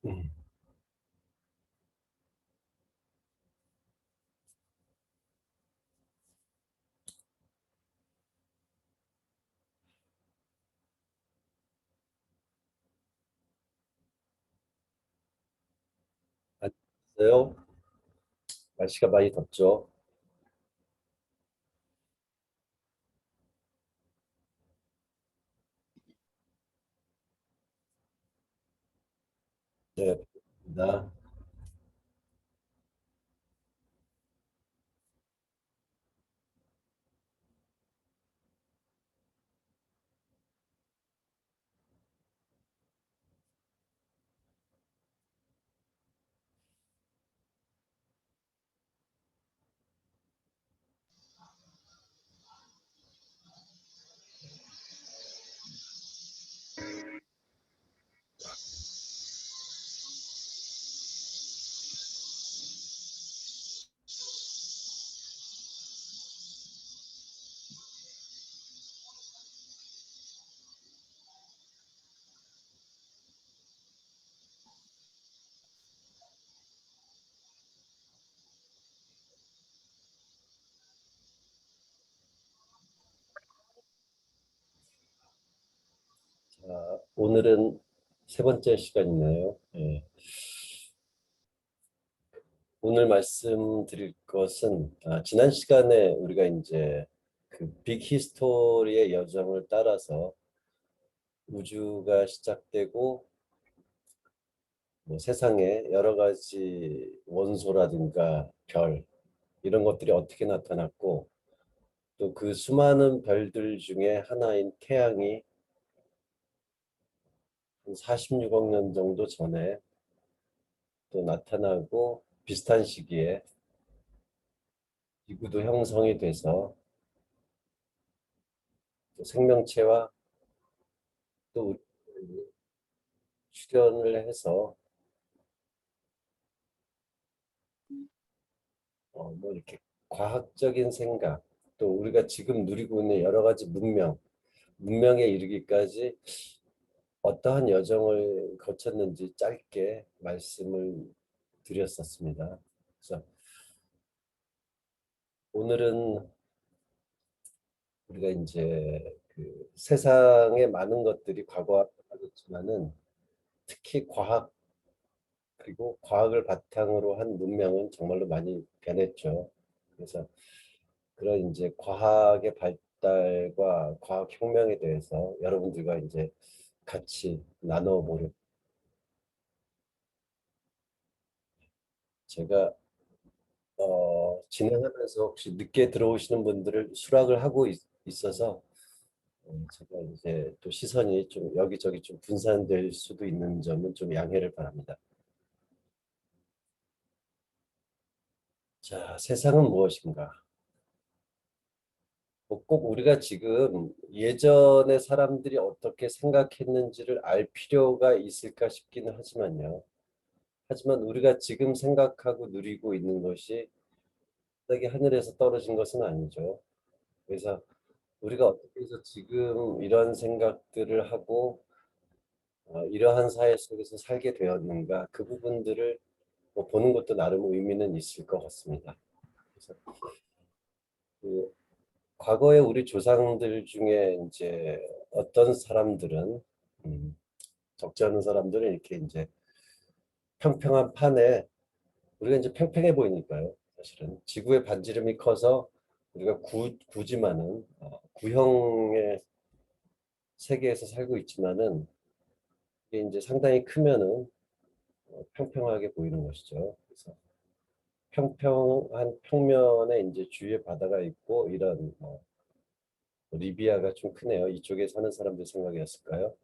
음, 안녕하세요. 날씨가 많이 덥죠? 네, 나, 오늘은 세 번째 시간이네요. 예. 오늘 말씀드릴 것은, 지난 시간에 우리가 이제 그 빅 히스토리의 여정을 따라서 우주가 시작되고, 뭐 세상에 여러 가지 원소라든가 별, 이런 것들이 어떻게 나타났고, 또 그 수많은 별들 중에 하나인 태양이 한 46억 년 정도 전에 또 나타나고 비슷한 시기에 지구도 형성이 돼서 또 생명체와 또 출현을 해서 뭐 이렇게 과학적인 생각 또 우리가 지금 누리고 있는 여러 가지 문명에 이르기까지 어떠한 여정을 거쳤는지 짧게 말씀을 드렸었습니다. 그래서 오늘은 우리가 이제 그 세상의 많은 것들이 과거와 다르지만은 특히 과학 그리고 과학을 바탕으로 한 문명은 정말로 많이 변했죠. 그래서 그런 이제 과학의 발달과 과학 혁명에 대해서 여러분들과 이제 같이 나눠보려. 제가 진행하면서 혹시 늦게 들어오시는 분들을 수락을 하고 있어서 제가 이제 또 시선이 좀 여기저기 좀 분산될 수도 있는 점은 좀 양해를 바랍니다. 자, 세상은 무엇인가? 뭐꼭 우리가 지금 예전의 사람들이 어떻게 생각했는지를 알 필요가 있을까 싶기는 하지만요. 하지만 우리가 지금 생각하고 누리고 있는 것이 갑자기 하늘에서 떨어진 것은 아니죠. 그래서 우리가 어떻게 해서 지금 이런 생각들을 하고 이러한 사회 속에서 살게 되었는가 그 부분들을 뭐 보는 것도 나름 의미는 있을 것 같습니다. 그래서 그 과거에 우리 조상들 중에 이제 어떤 사람들은 음, 적지 않은 사람들은 이렇게 이제 평평한 판에 우리가 이제 평평해 보이니까요. 사실은 지구의 반지름이 커서 우리가 구지만은 구형의 세계에서 살고 있지만은 이게 이제 상당히 크면은 평평하게 보이는 것이죠. 그래서 평평한 평면에 이제 주위에 바다가 있고 이런 리비아가 좀 크네요. 이쪽에 사는 사람들 생각이었을까요?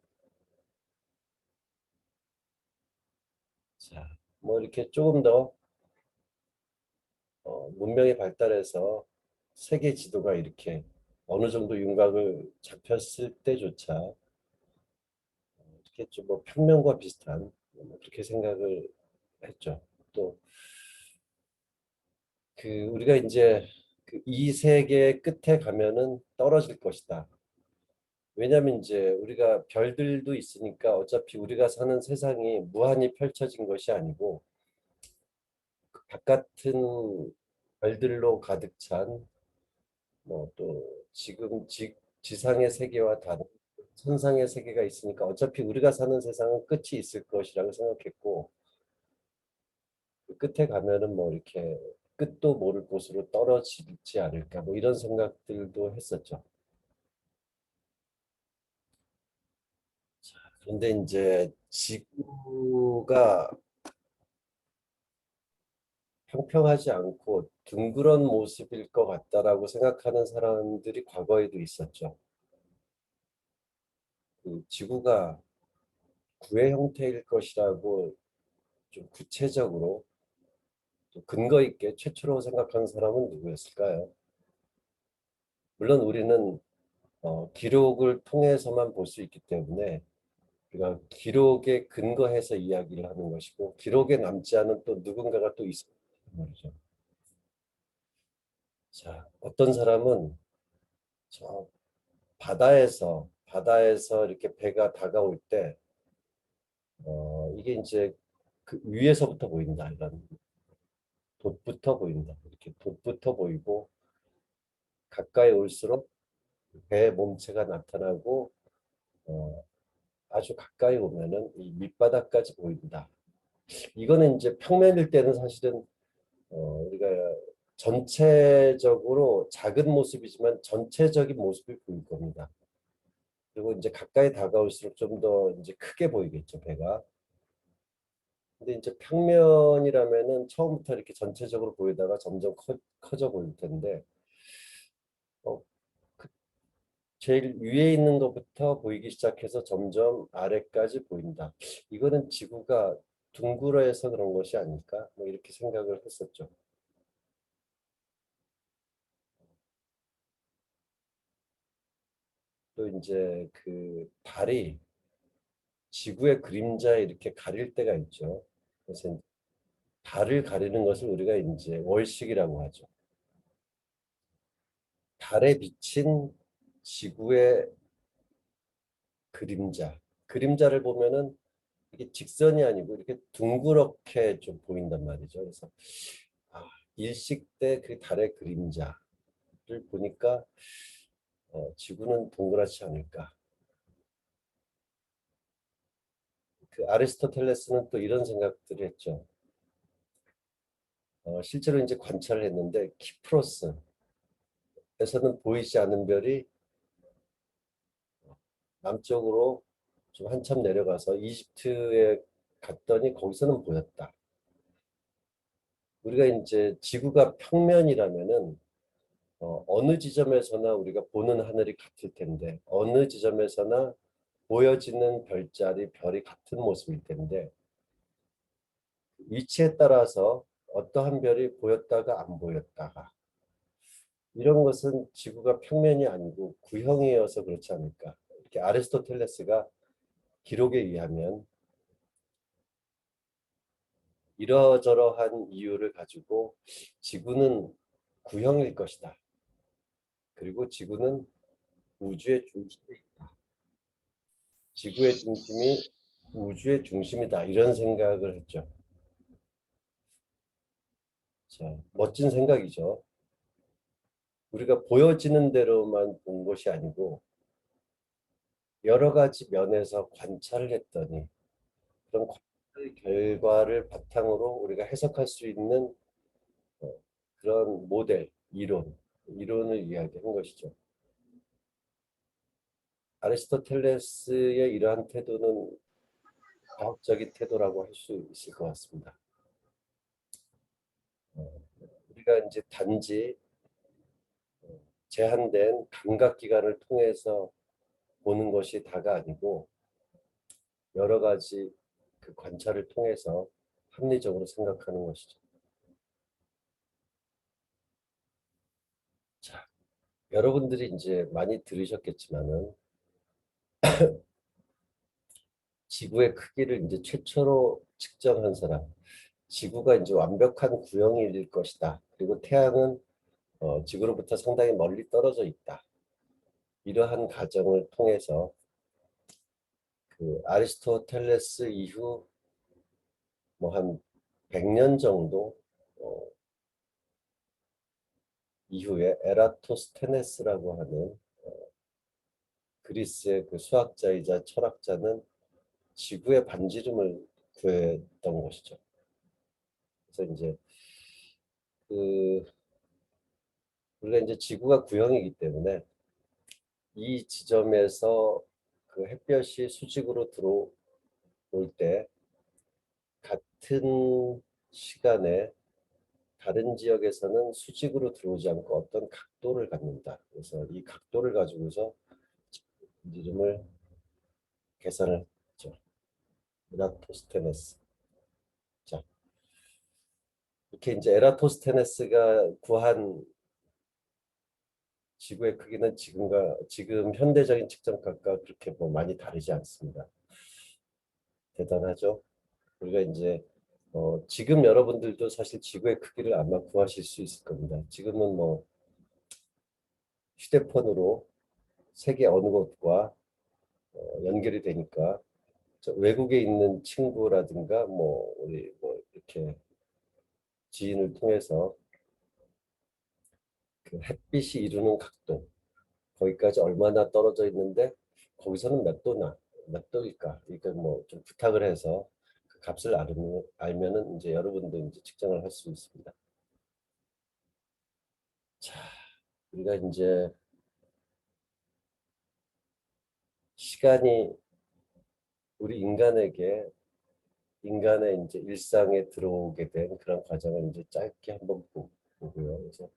자, 뭐 이렇게 조금 더 문명이 발달해서 세계 지도가 이렇게 어느 정도 윤곽을 잡혔을 때조차 이렇게 좀 뭐 평면과 비슷한 뭐 그렇게 생각을 했죠. 또 그 우리가 이제 그 이 세계의 끝에 가면은 떨어질 것이다. 왜냐하면 이제 우리가 별들도 있으니까 어차피 우리가 사는 세상이 무한히 펼쳐진 것이 아니고 그 바깥은 별들로 가득 찬 뭐 또 지금 지상의 세계와 다른 천상의 세계가 있으니까 어차피 우리가 사는 세상은 끝이 있을 것이라고 생각했고 그 끝에 가면은 뭐 이렇게 끝도 모를 곳으로 떨어지지 않을까 뭐 이런 생각들도 했었죠. 그런데 이제 지구가 평평하지 않고 둥그런 모습일 것 같다라고 생각하는 사람들이 과거에도 있었죠. 그 지구가 구의 형태일 것이라고 좀 구체적으로 좀 근거 있게 최초로 생각한 사람은 누구였을까요? 물론 우리는 기록을 통해서만 볼 수 있기 때문에 우리가 기록에 근거해서 이야기를 하는 것이고 기록에 남지 않은 또 누군가가 또 있는 말이죠. 자, 어떤 사람은 저 바다에서 이렇게 배가 다가올 때 이게 이제 그 위에서부터 보인다 이런 돛부터 보인다 이렇게 돛부터 보이고 가까이 올수록 배의 몸체가 나타나고 어, 아주 가까이 오면은 이 밑바닥까지 보인다. 이거는 이제 평면일 때는 사실은 우리가 전체적으로 작은 모습이지만 전체적인 모습이 보일 겁니다. 그리고 이제 가까이 다가올수록 좀 더 이제 크게 보이겠죠, 배가. 근데 이제 평면이라면은 처음부터 이렇게 전체적으로 보이다가 점점 커져 보일 텐데, 어, 그 제일 위에 있는 것부터 보이기 시작해서 점점 아래까지 보인다. 이거는 지구가 둥그러해서 그런 것이 아닐까? 뭐 이렇게 생각을 했었죠. 또 이제 그 달이 지구의 그림자 이렇게 가릴 때가 있죠. 그래서 달을 가리는 것을 우리가 이제 월식이라고 하죠. 달에 비친 지구의 그림자. 그림자를 보면은 이게 직선이 아니고 이렇게 둥그렇게 좀 보인단 말이죠. 그래서 아, 일식 때 그 달의 그림자를 보니까 지구는 동그랗지 않을까. 그 아리스토텔레스는 또 이런 생각들을 했죠. 실제로 이제 관찰을 했는데 키프로스에서는 보이지 않는 별이 남쪽으로 좀 한참 내려가서 이집트에 갔더니 거기서는 보였다. 우리가 이제 지구가 평면이라면은 어느 지점에서나 우리가 보는 하늘이 같을 텐데 어느 지점에서나 보여지는 별자리, 별이 같은 모습일 텐데 위치에 따라서 어떠한 별이 보였다가 안 보였다가 이런 것은 지구가 평면이 아니고 구형이어서 그렇지 않을까. 이렇게 아리스토텔레스가 기록에 의하면 이러저러한 이유를 가지고 지구는 구형일 것이다. 그리고 지구는 우주의 중심에 있다. 지구의 중심이 우주의 중심이다. 이런 생각을 했죠. 자, 멋진 생각이죠. 우리가 보여지는 대로만 본 것이 아니고 여러 가지 면에서 관찰을 했더니 그런 관찰 결과를 바탕으로 우리가 해석할 수 있는 어, 그런 모델, 이론을 이야기한 것이죠. 아리스토텔레스의 이러한 태도는 과학적인 태도라고 할 수 있을 것 같습니다. 어, 우리가 이제 단지 제한된 감각 기관을 통해서 보는 것이 다가 아니고 여러 가지 그 관찰을 통해서 합리적으로 생각하는 것이죠. 자, 여러분들이 이제 많이 들으셨겠지만은 지구의 크기를 이제 최초로 측정한 사람, 지구가 이제 완벽한 구형일 것이다. 그리고 태양은 지구로부터 상당히 멀리 떨어져 있다. 이러한 과정을 통해서 그 아리스토텔레스 이후 뭐 한 100년 정도 이후에 에라토스테네스라고 하는 그리스의 그 수학자이자 철학자는 지구의 반지름을 구했던 것이죠. 그래서 이제 그 우리가 이제 지구가 구형이기 때문에 이 지점에서 그 햇볕이 수직으로 들어올 때 같은 시간에 다른 지역에서는 수직으로 들어오지 않고 어떤 각도를 갖는다. 그래서 이 각도를 가지고서 이름을 계산을 했죠. 에라토스테네스. 자, 이렇게 이제 에라토스테네스가 구한 지구의 크기는 지금 현대적인 측정값과 그렇게 뭐 많이 다르지 않습니다. 대단하죠. 우리가 이제 지금 여러분들도 사실 지구의 크기를 아마 구하실 수 있을 겁니다. 지금은 뭐 휴대폰으로 세계 어느 곳과 연결이 되니까 외국에 있는 친구라든가 뭐 우리 뭐 이렇게 지인을 통해서 그 햇빛이 이루는 각도 거기까지 얼마나 떨어져 있는데 거기서는 몇 도일까? 이거 뭐 좀 부탁을 해서 그 값을 알면은 이제 여러분도 이제 측정을 할 수 있습니다. 자, 우리가 이제 시간이 우리 인간의 이제 일상에 들어오게 된 그런 과정을 이제 짧게 한번 보고요. 그래서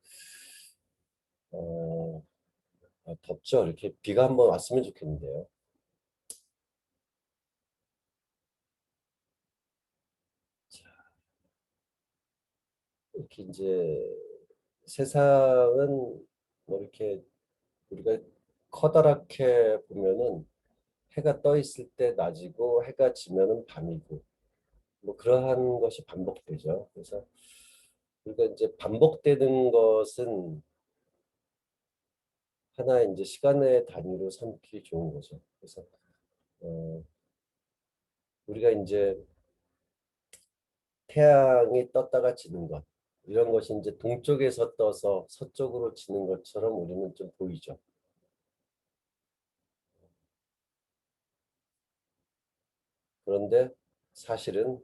어, 덥죠. 이렇게 비가 한번 왔으면 좋겠는데요. 자, 이렇게 이제 세상은 뭐 이렇게 우리가 커다랗게 보면은 해가 떠 있을 때 낮이고 해가 지면은 밤이고 뭐 그러한 것이 반복되죠. 그래서 우리가 이제 반복되는 것은 하나의 이제 시간의 단위로 삼기 좋은 거죠. 그래서 어, 우리가 이제 태양이 떴다가 지는 것 이런 것이 이제 동쪽에서 떠서 서쪽으로 지는 것처럼 우리는 좀 보이죠. 그런데 사실은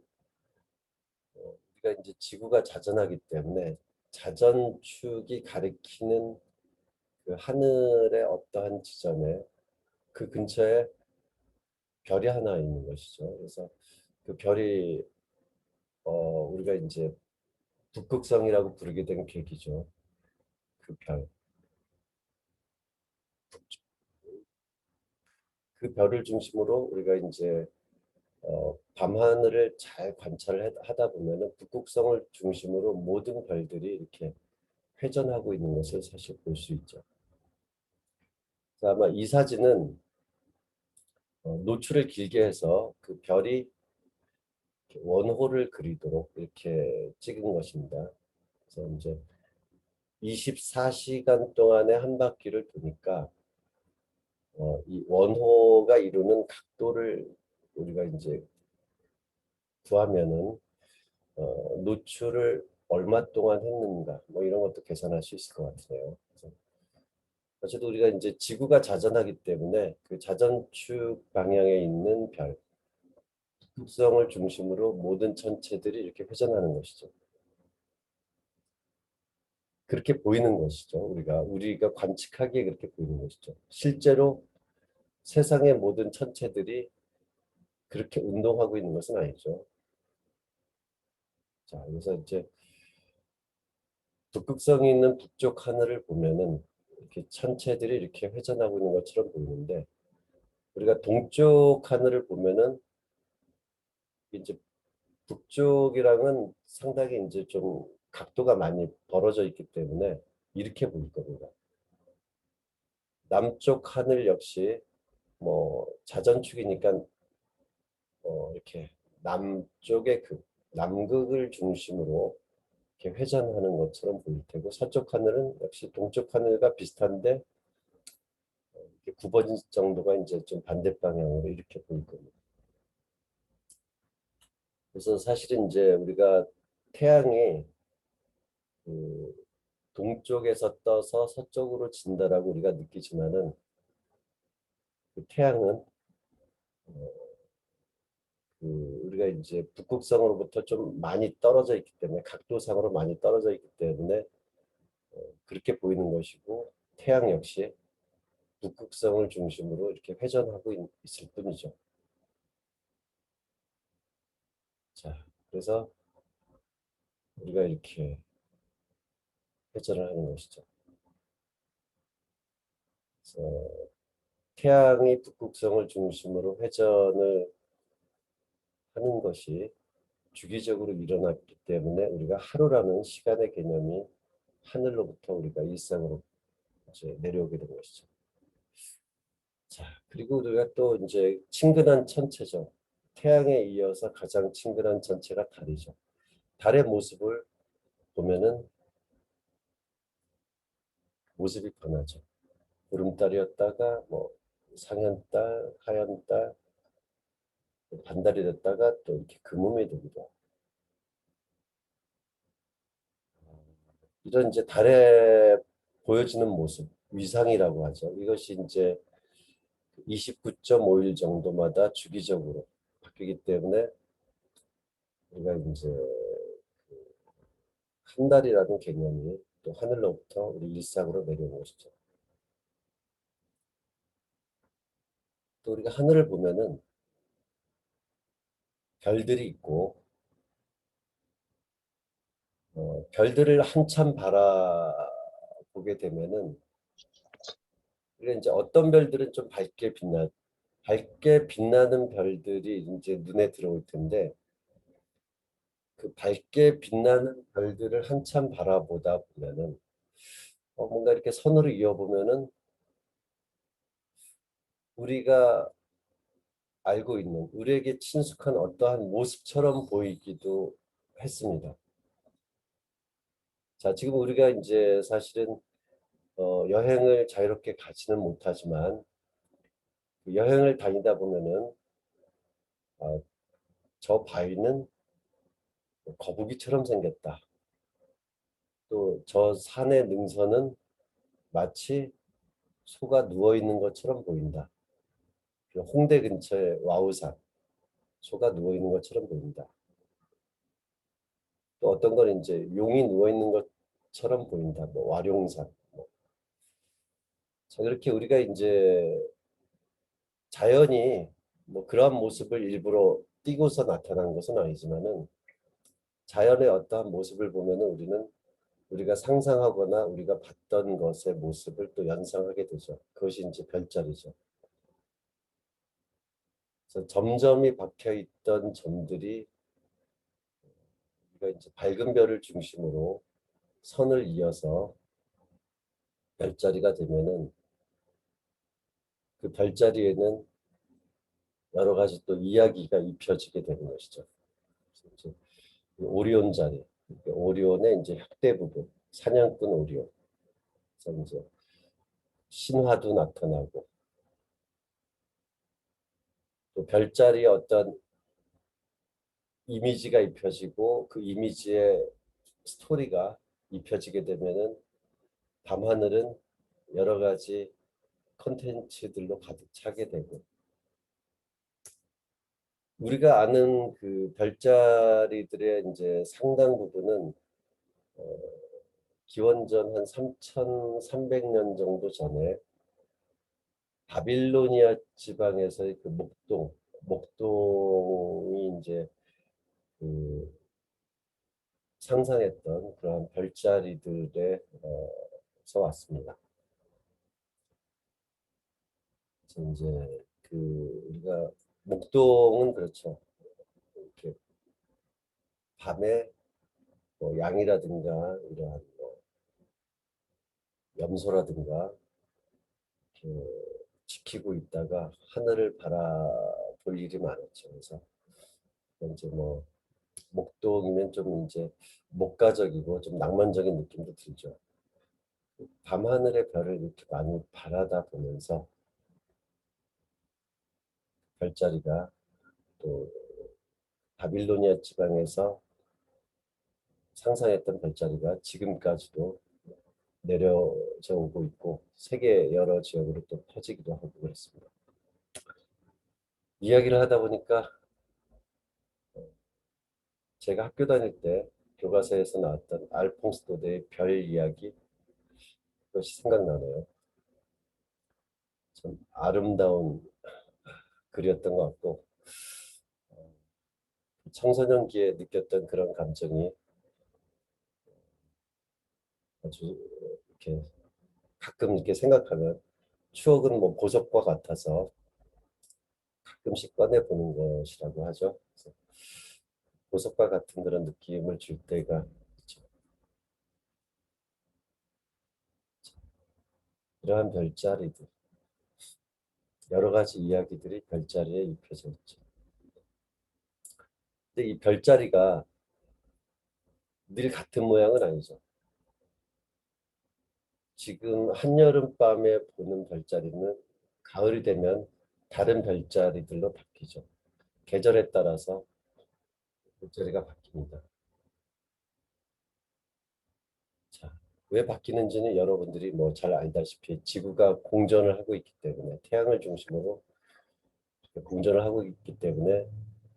우리가 이제 지구가 자전하기 때문에 자전축이 가리키는 그 하늘의 어떠한 지점에 그 근처에 별이 하나 있는 것이죠. 그래서 그 별이 우리가 이제 북극성이라고 부르게 된 계기죠. 그 별. 그 별을 중심으로 우리가 이제 밤하늘을 잘 관찰을 하다 보면은 북극성을 중심으로 모든 별들이 이렇게 회전하고 있는 것을 사실 볼 수 있죠. 그래서 아마 이 사진은 노출을 길게 해서 그 별이 원호를 그리도록 이렇게 찍은 것입니다. 그래서 이제 24시간 동안의 한 바퀴를 도니까 이 원호가 이루는 각도를 우리가 이제 구하면은 노출을 얼마 동안 했는가 뭐 이런 것도 계산할 수 있을 것 같아요. 그래서 어쨌든 우리가 이제 지구가 자전하기 때문에 그 자전축 방향에 있는 별, 특성을 중심으로 모든 천체들이 이렇게 회전하는 것이죠. 그렇게 보이는 것이죠. 우리가 관측하기에 그렇게 보이는 것이죠. 실제로 세상의 모든 천체들이 그렇게 운동하고 있는 것은 아니죠. 자, 그래서 이제 북극성이 있는 북쪽 하늘을 보면은 이렇게 천체들이 이렇게 회전하고 있는 것처럼 보이는데 우리가 동쪽 하늘을 보면은 이제 북쪽이랑은 상당히 이제 좀 각도가 많이 벌어져 있기 때문에 이렇게 보일 겁니다. 남쪽 하늘 역시 뭐 자전축이니까 이렇게 남쪽의 남극을 중심으로 이렇게 회전하는 것처럼 보일 테고 서쪽 하늘은 역시 동쪽 하늘과 비슷한데 9번 정도가 이제 좀 반대 방향으로 이렇게 보일 겁니다. 그래서 사실은 이제 우리가 태양이 그 동쪽에서 떠서 서쪽으로 진다라고 우리가 느끼지만은 그 태양은 우리가 이제 북극성으로부터 좀 많이 떨어져 있기 때문에 각도상으로 많이 떨어져 있기 때문에 그렇게 보이는 것이고 태양 역시 북극성을 중심으로 이렇게 회전하고 있을 뿐이죠. 자, 그래서 우리가 이렇게 회전을 하는 것이죠. 그래서 태양이 북극성을 중심으로 회전을 하는 것이 주기적으로 일어났기 때문에 우리가 하루라는 시간의 개념이 하늘로부터 우리가 일상으로 이제 내려오게 된 것이죠. 자, 그리고 우리가 또 이제 친근한 천체죠. 태양에 이어서 가장 친근한 천체가 달이죠. 달의 모습을 보면은 모습이 변하죠. 보름달이었다가 뭐 상현달, 하현달, 반달이 됐다가 또 이렇게 금음이 되기도 하고. 이런 이제 달에 보여지는 모습, 위상이라고 하죠. 이것이 이제 29.5일 정도마다 주기적으로 바뀌기 때문에 우리가 이제 한 달이라는 개념이 또 하늘로부터 우리 일상으로 내려오는 것이죠. 또 우리가 하늘을 보면은 별들이 있고 별들을 한참 바라보게 되면은 우리가 이제 어떤 별들은 좀 밝게 빛나는 별들이 이제 눈에 들어올 텐데 그 밝게 빛나는 별들을 한참 바라보다 보면은 뭔가 이렇게 선으로 이어보면은 우리가 알고 있는 우리에게 친숙한 어떠한 모습처럼 보이기도 했습니다. 자, 지금 우리가 이제 사실은 여행을 자유롭게 가지는 못하지만 그 여행을 다니다 보면은 어, 저 바위는 거북이처럼 생겼다. 또 저 산의 능선은 마치 소가 누워 있는 것처럼 보인다. 홍대 근처의 와우산, 소가 누워 있는 것처럼 보인다. 또 어떤 건 이제 용이 누워 있는 것처럼 보인다. 뭐 와룡산. 뭐. 자, 그렇게 우리가 이제 자연이 뭐 그러한 모습을 일부러 띄고서 나타난 것은 아니지만은 자연의 어떠한 모습을 보면은 우리는 우리가 상상하거나 우리가 봤던 것의 모습을 또 연상하게 되죠. 그것이 이제 별자리죠. 그래서 점점이 박혀 있던 점들이 우리가 이제 밝은 별을 중심으로 선을 이어서 별자리가 되면은 그 별자리에는 여러 가지 또 이야기가 입혀지게 되는 것이죠. 그래서 이제 오리온 자리, 오리온의 이제 혁대 부분, 사냥꾼 오리온, 그래서 이제 신화도 나타나고 또 별자리에 어떤 이미지가 입혀지고 그 이미지의 스토리가 입혀지게 되면은 밤하늘은 여러 가지 컨텐츠들로 가득 차게 되고 우리가 아는 그 별자리들의 이제 상당 부분은 어, 기원전 한 3,300년 정도 전에 바빌로니아 지방에서의 그 목동이 이제 그 상상했던 그런 별자리들에서 왔습니다. 그래서 이제 그 우리가 목동은 그렇죠. 이렇게 밤에 뭐 양이라든가 이러한 뭐 염소라든가 이렇게 지키고 있다가 하늘을 바라볼 일이 많았죠. 그래서 이제 뭐 목동이면 좀 이제 목가적이고 좀 낭만적인 느낌도 들죠. 밤하늘의 별을 이렇게 많이 바라다 보면서 별자리가 또 바빌로니아 지방에서 상상했던 별자리가 지금까지도 내려져 오고 있고 세계 여러 지역으로 또 퍼지기도 하고 그렇습니다. 이야기를 하다 보니까 제가 학교 다닐 때 교과서에서 나왔던 알퐁스 도데의 별 이야기, 그것이 생각나네요. 참 아름다운 글이었던 것 같고 청소년기에 느꼈던 그런 감정이 아주 이렇게 가끔 이렇게 생각하면 추억은 뭐 보석과 같아서 가끔씩 꺼내보는 것이라고 하죠. 그래서 보석과 같은 그런 느낌을 줄 때가 있죠. 이러한 별자리들, 여러 가지 이야기들이 별자리에 입혀져 있죠. 근데 이 별자리가 늘 같은 모양은 아니죠. 지금 한여름밤에 보는 별자리는 가을이 되면 다른 별자리들로 바뀌죠. 계절에 따라서 별자리가 바뀝니다. 자, 왜 바뀌는지는 여러분들이 뭐 잘 알다시피 지구가 공전을 하고 있기 때문에 태양을 중심으로 공전을 하고 있기 때문에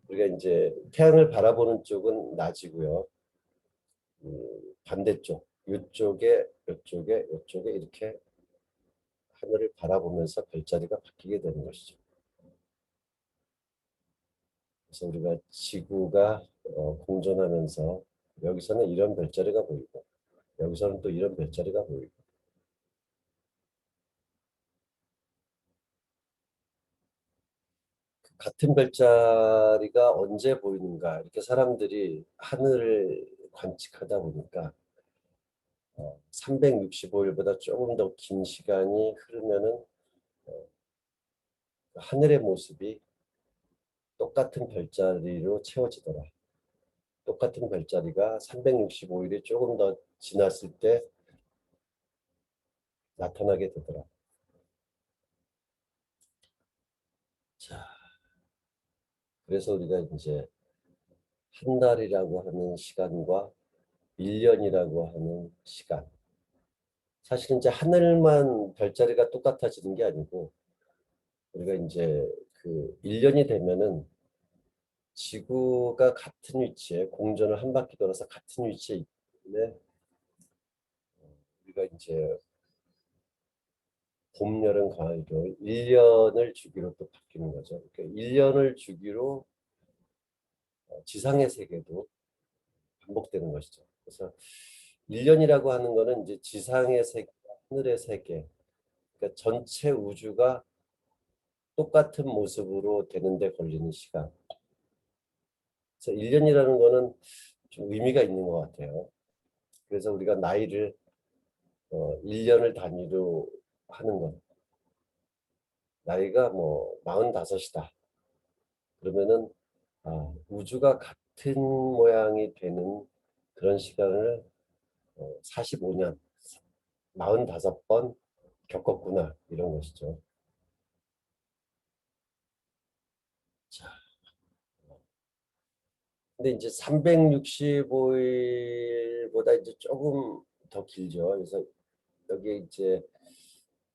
우리가 이제 태양을 바라보는 쪽은 낮이고요. 반대쪽, 이쪽에 이렇게 하늘을 바라보면서 별자리가 바뀌게 되는 것이죠. 그래서 우리가 지구가 공전하면서 여기서는 이런 별자리가 보이고 여기서는 또 이런 별자리가 보이고 같은 별자리가 언제 보이는가 이렇게 사람들이 하늘을 관측하다 보니까 365일보다 조금 더 긴 시간이 흐르면은 하늘의 모습이 똑같은 별자리로 채워지더라. 똑같은 별자리가 365일이 조금 더 지났을 때 나타나게 되더라. 자, 그래서 우리가 이제 한 달이라고 하는 시간과 1년이라고 하는 시간. 사실은 이제 하늘만 별자리가 똑같아지는 게 아니고 우리가 이제 그 1년이 되면은 지구가 같은 위치에 공전을 한 바퀴 돌아서 같은 위치에 있기 때문에 우리가 이제 봄, 여름, 가을, 겨울 1년을 주기로 또 바뀌는 거죠. 그러니까 1년을 주기로 지상의 세계도 반복되는 것이죠. 그래서 1년이라고 하는 거는 이제 지상의 세계, 하늘의 세계, 그러니까 전체 우주가 똑같은 모습으로 되는데 걸리는 시간. 그래서 1년이라는 거는 좀 의미가 있는 것 같아요. 그래서 우리가 나이를 1년을 단위로 하는 것. 나이가 뭐 45이다. 그러면은 우주가 같은 모양이 되는 그런 시간을 45년, 45번 겪었구나 이런 것이죠. 자, 근데 이제 365일보다 이제 조금 더 길죠. 그래서 여기 이제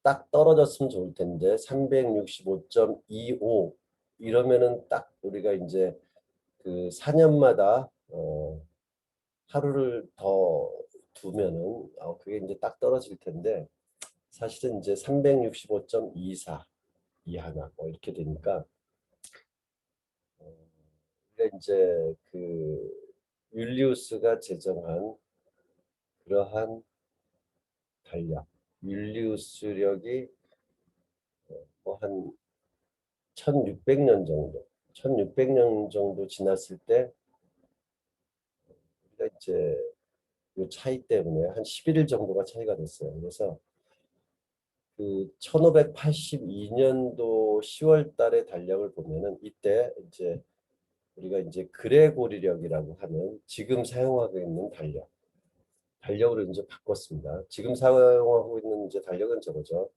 딱 떨어졌으면 좋을 텐데 365.25 이러면은 딱 우리가 이제 그 4년마다 하루를 더 두면은 그게 이제 딱 떨어질 텐데 사실은 이제 365.24 이하나 뭐 이렇게 되니까 우리가 이제 그 율리우스가 제정한 그러한 달력 율리우스력이 뭐한 1600년 정도 1600년 정도 지났을 때 우리가 이제 이 차이 때문에 한 11일 정도가 차이가 됐어요. 그래서 그 1582년도 10월 달의 달력을 보면은 이때 이제 우리가 이제 그레고리력이라고 하는 지금 사용하고 있는 달력으로 이제 바꿨습니다. 지금 사용하고 있는 이제 달력은 저거죠.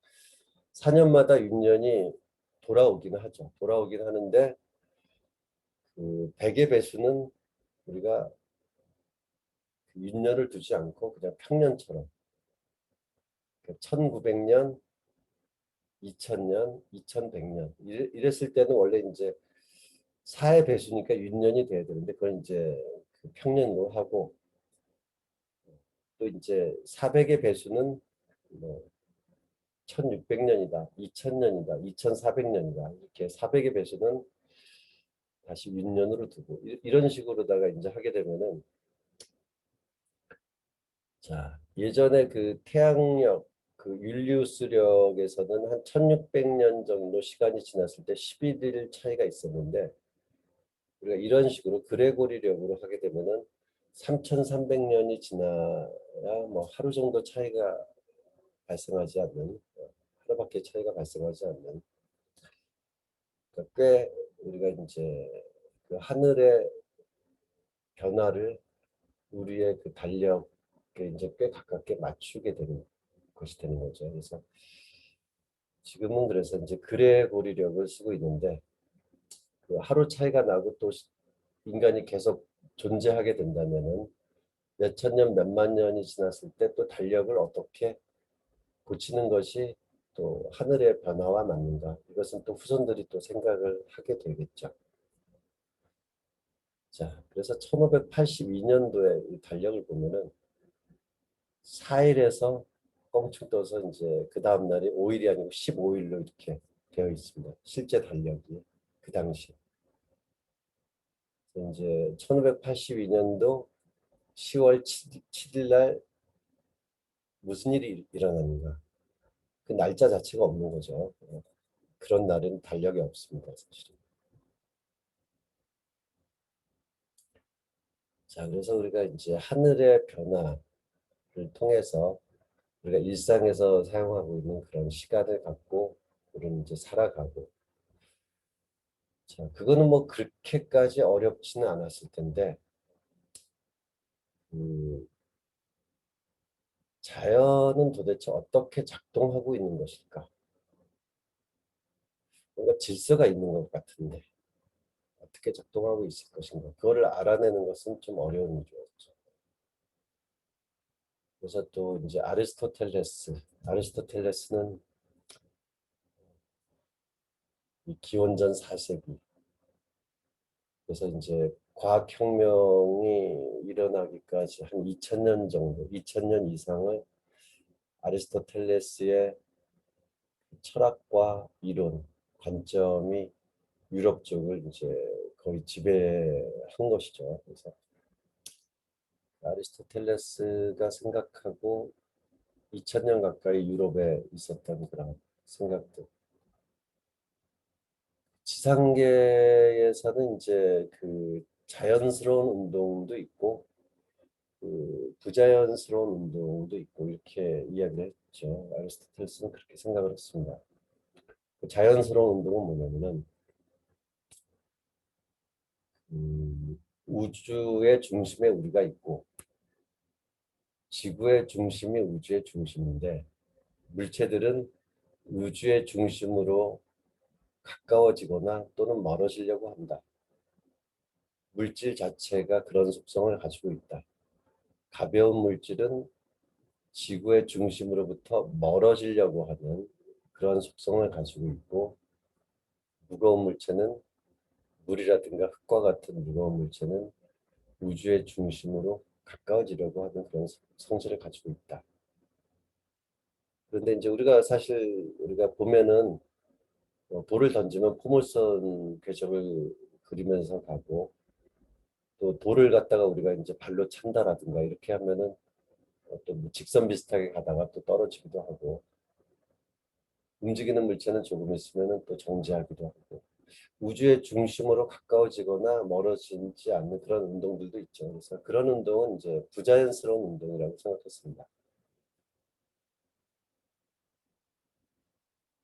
4년마다 6년이 돌아오긴 하죠. 돌아오긴 하는데 그 백의 배수는 우리가 그 윤년을 두지 않고 그냥 평년처럼 1900년, 2000년, 2100년 이랬을 때는 원래 이제 4의 배수니까 윤년이 돼야 되는데 그건 이제 그 평년으로 하고 또 이제 400의 배수는 뭐 1600년이다, 2000년이다, 2400년이다 이렇게 400의 배수는 다시 윤년으로 두고 이런 식으로다가 이제 하게 되면은 자 예전에 그 태양력 그 율리우스력에서는 한 1600년 정도 시간이 지났을 때 11일 차이가 있었는데 우리가 이런 식으로 그레고리력으로 하게 되면은 3300년이 지나야 뭐 하루 정도 차이가 발생하지 않는 하루밖에 차이가 발생하지 않는 그러니까 꽤 우리가 이제 그 하늘의 변화를 우리의 그 달력에 이제 꽤 가깝게 맞추게 되는 것이 되는 거죠. 그래서 지금은 그래서 이제 그레고리력을 쓰고 있는데 그 하루 차이가 나고 또 인간이 계속 존재하게 된다면은 몇천 년, 몇만 년이 지났을 때 또 달력을 어떻게 고치는 것이 또 하늘의 변화와 맞는가? 이것은 또 후손들이 또 생각을 하게 되겠죠. 자, 그래서 1582년도에 이 달력을 보면은 4일에서 껑충 떠서 이제 그 다음 날이 5일이 아니고 15일로 이렇게 되어 있습니다. 실제 달력이 그 당시. 이제 1582년도 10월 7일 날 무슨 일이 일어나는가? 그 날짜 자체가 없는 거죠. 그런 날은 달력이 없습니다, 사실은. 자, 그래서 우리가 이제 하늘의 변화를 통해서 우리가 일상에서 사용하고 있는 그런 시간을 갖고 우리는 이제 살아가고 자, 그거는 뭐 그렇게까지 어렵지는 않았을 텐데 음, 자연은 도대체 어떻게 작동하고 있는 것일까? 뭔가 질서가 있는 것 같은데 어떻게 작동하고 있을 것인가? 그거를 알아내는 것은 좀 어려운 일이었죠. 그래서 또 이제 아리스토텔레스는 이 기원전 4세기 그래서 이제 과학혁명이 일어나기까지 한 2000년 정도, 2000년 이상을 아리스토텔레스의 철학과 이론, 관점이 유럽 쪽을 이제 거의 지배한 것이죠. 그래서 아리스토텔레스가 생각하고 2000년 가까이 유럽에 있었던 그런 생각들. 지상계에서는 이제 그 자연스러운 운동도 있고 그 부자연스러운 운동도 있고 이렇게 이야기를 했죠. 아리스토텔레스는 그렇게 생각을 했습니다. 그 자연스러운 운동은 뭐냐면은 우주의 중심에 우리가 있고 지구의 중심이 우주의 중심인데 물체들은 우주의 중심으로 가까워지거나 또는 멀어지려고 한다. 물질 자체가 그런 속성을 가지고 있다. 가벼운 물질은 지구의 중심으로부터 멀어지려고 하는 그런 속성을 가지고 있고 무거운 물체는 물이라든가 흙과 같은 무거운 물체는 우주의 중심으로 가까워지려고 하는 그런 성질을 가지고 있다. 그런데 이제 우리가 사실 우리가 보면은 돌을 던지면 포물선 궤적을 그리면서 가고 또 돌을 갖다가 우리가 이제 발로 찬다라든가 이렇게 하면은 또뭐 직선 비슷하게 가다가 또 떨어지기도 하고 움직이는 물체는 조금 있으면은 또 정지하기도 하고 우주의 중심으로 가까워지거나 멀어지지 않는 그런 운동들도 있죠. 그래서 그런 운동은 이제 부자연스러운 운동이라고 생각했습니다.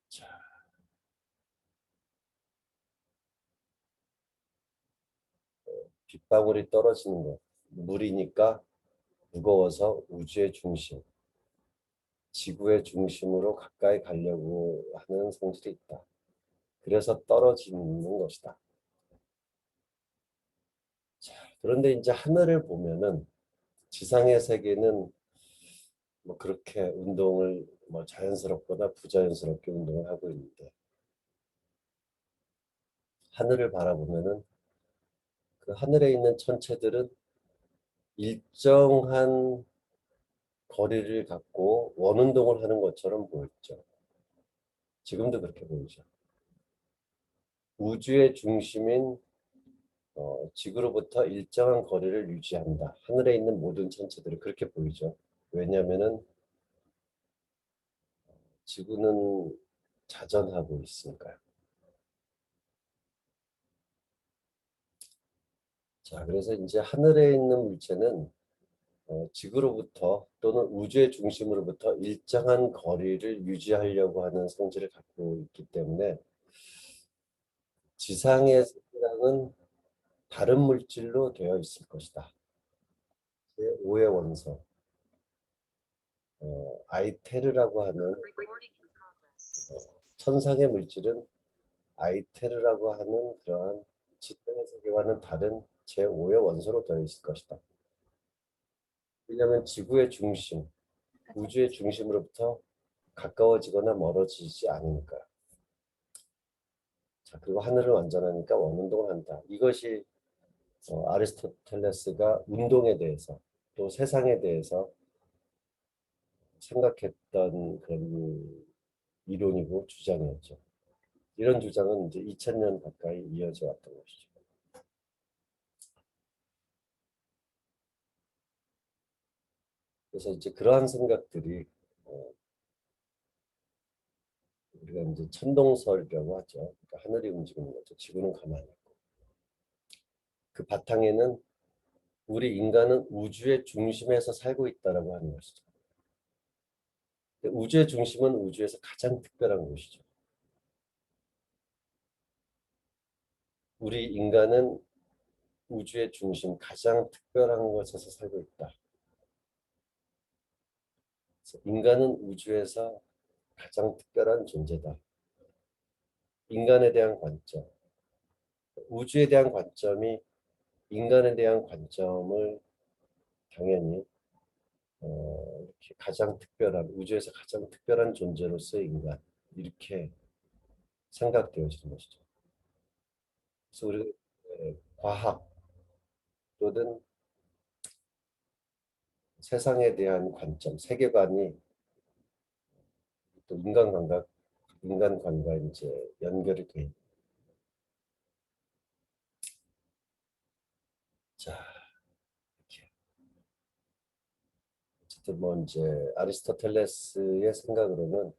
자, 빗방울이 떨어지는 것. 물이니까 무거워서 우주의 중심, 지구의 중심으로 가까이 가려고 하는 성질이 있다. 그래서 떨어지는 것이다. 자, 그런데 이제 하늘을 보면은 지상의 세계는 뭐 그렇게 운동을 뭐 자연스럽거나 부자연스럽게 운동을 하고 있는데 하늘을 바라보면은 그 하늘에 있는 천체들은 일정한 거리를 갖고 원운동을 하는 것처럼 보였죠. 지금도 그렇게 보이죠. 우주의 중심인 지구로부터 일정한 거리를 유지한다. 하늘에 있는 모든 천체들이 그렇게 보이죠. 왜냐하면은 지구는 자전하고 있으니까요. 자, 그래서 이제 하늘에 있는 물체는 지구로부터 또는 우주의 중심으로부터 일정한 거리를 유지하려고 하는 성질을 갖고 있기 때문에 지상의 세계랑은 다른 물질로 되어 있을 것이다. 제5의 원소, 아이테르라고 하는 천상의 물질은 아이테르라고 하는 그러한 지상의 세계와는 다른 제5의 원소로 되어 있을 것이다. 왜냐하면 지구의 중심, 우주의 중심으로부터 가까워지거나 멀어지지 않으니까. 자, 그리고 하늘을 완전하니까 원운동을 한다. 이것이 아리스토텔레스가 운동에 대해서 또 세상에 대해서 생각했던 그런 이론이고 주장이었죠. 이런 주장은 이제 2000년 가까이 이어져 왔던 것이죠. 그래서 이제 그러한 생각들이 어, 우리가 이제 천동설이라고 하죠. 그러니까 하늘이 움직이는 거죠. 지구는 가만히 있고. 그 바탕에는 우리 인간은 우주의 중심에서 살고 있다라고 하는 것이죠. 우주의 중심은 우주에서 가장 특별한 곳이죠. 우리 인간은 우주의 중심, 가장 특별한 곳에서 살고 있다. 그래서 인간은 우주에서 가장 특별한 존재다. 인간에 대한 관점, 우주에 대한 관점이 인간에 대한 관점을 당연히 이렇게 가장 특별한 우주에서 가장 특별한 존재로서의 인간 이렇게 생각되어지는 것이죠. 그래서 우리가 과학 또는 세상에 대한 관점, 세계관이 또 인간관과 이제 연결이 돼. 자, 이렇게 어쨌든 뭐 이제 아리스토텔레스의 생각으로는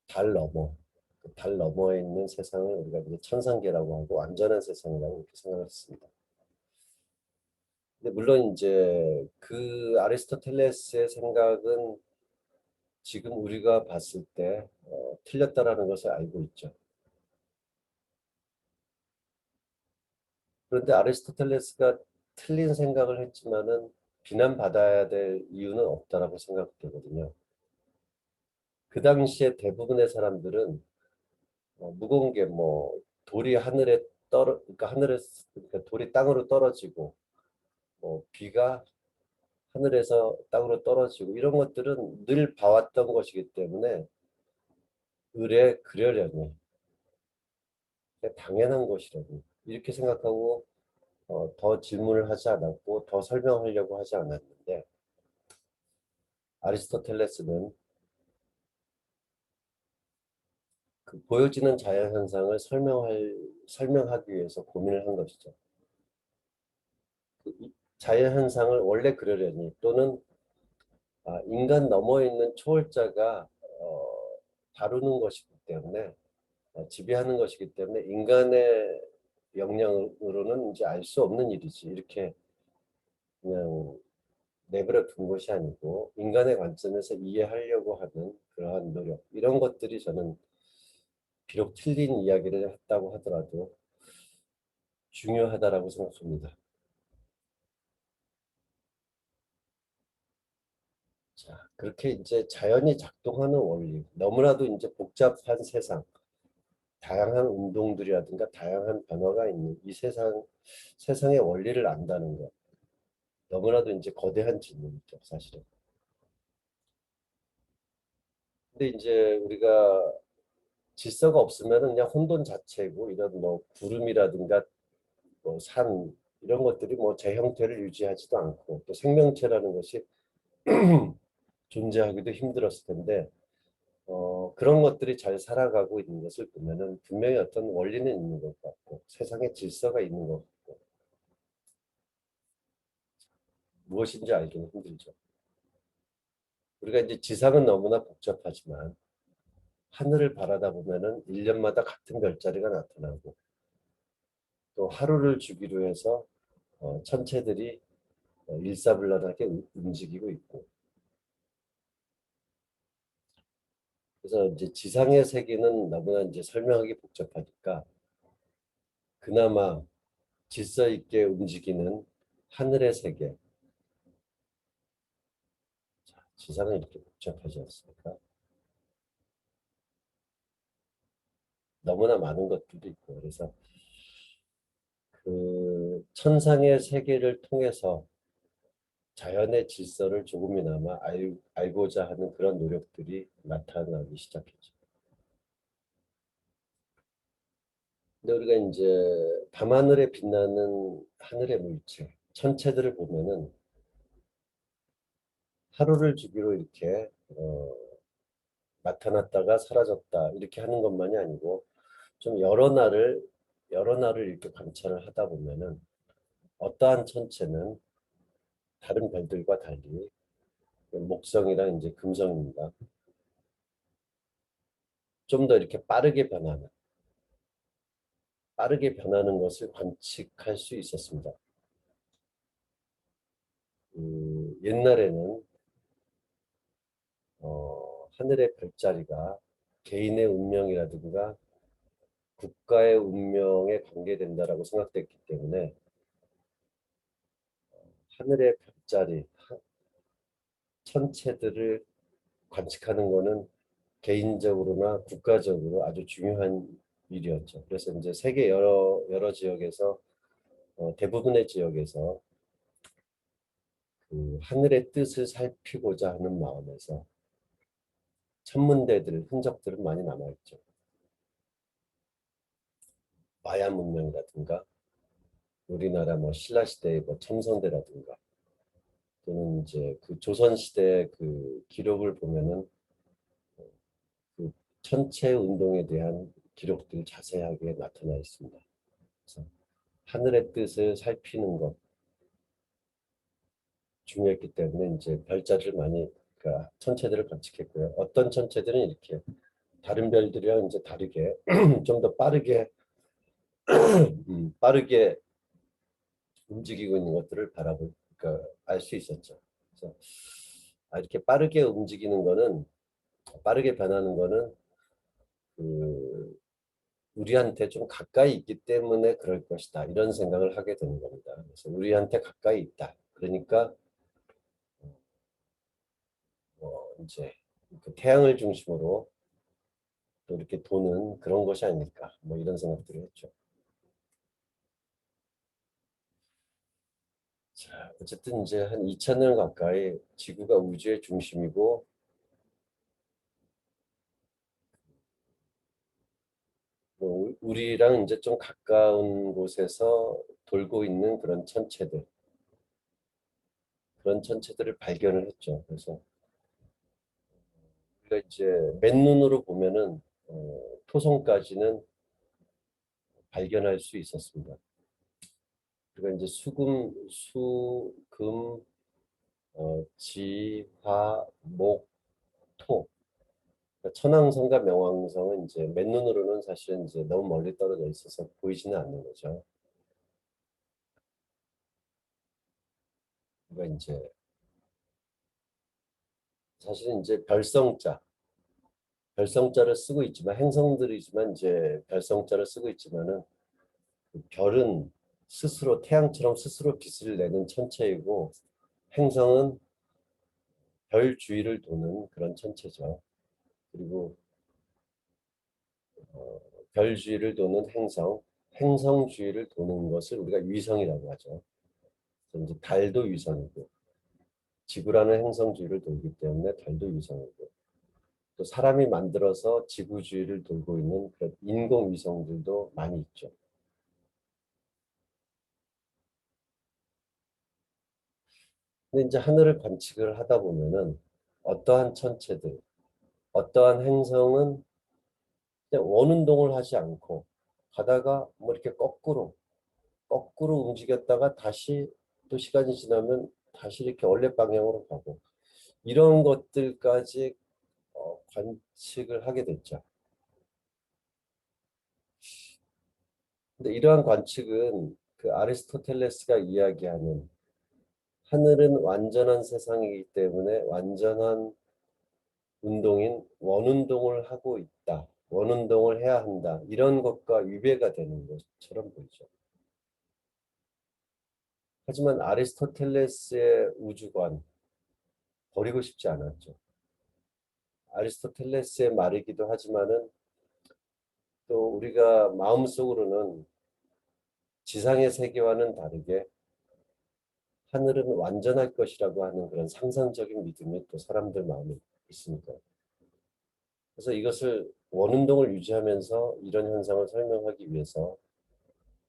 달 너머, 그달 너머에 있는 세상을 우리가 이제 천상계라고 하고 완전한 세상이라고 이렇게 생각을 했습니다. 근데 물론 이제 그 아리스토텔레스의 생각은 지금 우리가 봤을 때 틀렸다라는 것을 알고 있죠. 그런데 아리스토텔레스가 틀린 생각을 했지만은 비난받아야 될 이유는 없다라고 생각되거든요. 그 당시에 대부분의 사람들은 무거운 게 뭐 돌이 하늘에 그러니까 그러니까 돌이 땅으로 떨어지고 뭐 비가 하늘에서 땅으로 떨어지고 이런 것들은 늘 봐왔던 것이기 때문에 을에 그러려니 당연한 것이라니 이렇게 생각하고 더 질문을 하지 않았고 더 설명하려고 하지 않았는데 아리스토텔레스는 그 보여지는 자연현상을 설명하기 위해서 고민을 한 것이죠. 그 자연현상을 원래 그러려니 또는 인간 넘어 있는 초월자가 다루는 것이기 때문에 지배하는 것이기 때문에 인간의 역량으로는 이제 알 수 없는 일이지 이렇게 그냥 내버려 둔 것이 아니고 인간의 관점에서 이해하려고 하는 그러한 노력 이런 것들이 저는 비록 틀린 이야기를 했다고 하더라도 중요하다라고 생각합니다. 자, 그렇게 이제 자연이 작동하는 원리, 너무나도 이제 복잡한 세상, 다양한 운동들이라든가 다양한 변화가 있는 이 세상의 원리를 안다는 것. 너무나도 이제 거대한 질문이죠, 사실은. 근데 이제 우리가 질서가 없으면은 그냥 혼돈 자체고 이런 뭐 구름이라든가 뭐 산 이런 것들이 뭐 제 형태를 유지하지도 않고 또 생명체라는 것이 존재하기도 힘들었을 텐데 그런 것들이 잘 살아가고 있는 것을 보면은 분명히 어떤 원리는 있는 것 같고 세상에 질서가 있는 것 같고 무엇인지 알기는 힘들죠. 우리가 이제 지상은 너무나 복잡하지만 하늘을 바라다 보면은 1년마다 같은 별자리가 나타나고 또 하루를 주기로 해서 천체들이 일사불란하게 움직이고 있고 그래서 이제 지상의 세계는 너무나 이제 설명하기 복잡하니까 그나마 질서 있게 움직이는 하늘의 세계 지상은 이렇게 복잡하지 않습니까? 너무나 많은 것들도 있고 그래서 그 천상의 세계를 통해서 자연의 질서를 조금이나마 알고자 하는 그런 노력들이 나타나기 시작했죠. 근데 우리가 이제 밤하늘에 빛나는 하늘의 물체, 천체들을 보면은 하루를 주기로 이렇게 나타났다가 사라졌다 이렇게 하는 것만이 아니고 좀 여러 날을 이렇게 관찰을 하다 보면은 어떠한 천체는 다른 별들과 달리 목성이랑 이제 금성입니다. 좀 더 이렇게 빠르게 변하는 것을 관측할 수 있었습니다. 옛날에는 하늘의 별자리가 개인의 운명이라든가 국가의 운명에 관계된다라고 생각됐기 때문에 하늘의 별자리, 천체들을 관측하는 것은 개인적으로나 국가적으로 아주 중요한 일이었죠. 그래서 이제 세계 여러 지역에서 대부분의 지역에서 그 하늘의 뜻을 살피고자 하는 마음에서 천문대들 흔적들은 많이 남아있죠. 마야 문명이라든가 우리나라 뭐 신라 시대의 뭐 첨성대라든가 또는 이제 그 조선 시대 그 기록을 보면은 그 천체 운동에 대한 기록들이 자세하게 나타나 있습니다. 그래서 하늘의 뜻을 살피는 것 중요했기 때문에 이제 별자리를 많이 그러니까 천체들을 관측했고요. 어떤 천체들은 이렇게 다른 별들이랑 이제 다르게 좀 더 빠르게 움직이고 있는 것들을 바라볼 그러니까 알 수 있었죠. 그래서 이렇게 빠르게 움직이는 거는 빠르게 변하는 거는 그 우리한테 좀 가까이 있기 때문에 그럴 것이다 이런 생각을 하게 되는 겁니다. 그래서 우리한테 가까이 있다. 그러니까 이제 그 태양을 중심으로 또 이렇게 도는 그런 것이 아닐까 뭐 이런 생각들을 했죠. 자, 어쨌든 이제 한 2000년 가까이 지구가 우주의 중심이고 뭐 우리랑 이제 좀 가까운 곳에서 돌고 있는 그런 천체들을 발견을 했죠. 그래서 우리가 이제 맨눈으로 보면은 토성까지는 발견할 수 있었습니다. 그리고 이제 금, 지, 화, 목, 토. 그러니까 천왕성과 명왕성은 이제 맨눈으로는 사실은 이제 너무 멀리 떨어져 있어서 보이지는 않는 거죠. 그러니까 이제 사실은 이제 별성자를 쓰고 있지만 행성들이지만 이제 별성자를 쓰고 있지만은 그 별은 스스로 태양처럼 스스로 빛을 내는 천체이고 행성은 별 주위를 도는 그런 천체죠. 그리고 별주위를 도는 행성, 행성주위를 도는 것을 우리가 위성이라고 하죠. 그래서 이제 달도 위성이고 지구라는 행성주위를 돌기 때문에 달도 위성이고 또 사람이 만들어서 지구 주위를 돌고 있는 그런 인공위성들도 많이 있죠. 근데 이제 하늘을 관측을 하다 보면은 어떠한 천체들, 어떠한 행성은 그냥 원운동을 하지 않고 가다가 뭐 이렇게 거꾸로 움직였다가 다시 또 시간이 지나면 다시 이렇게 원래 방향으로 가고 이런 것들까지 관측을 하게 됐죠. 근데 이러한 관측은 그 아리스토텔레스가 이야기하는 하늘은 완전한 세상이기 때문에 완전한 운동인 원운동을 하고 있다. 원운동을 해야 한다. 이런 것과 위배가 되는 것처럼 보이죠. 하지만 아리스토텔레스의 우주관 버리고 싶지 않았죠. 아리스토텔레스의 말이기도 하지만은 또 우리가 마음속으로는 지상의 세계와는 다르게 하늘은 완전할 것이라고 하는 그런 상상적인 믿음이 또 사람들 마음에 있으니까. 그래서 이것을 원운동을 유지하면서 이런 현상을 설명하기 위해서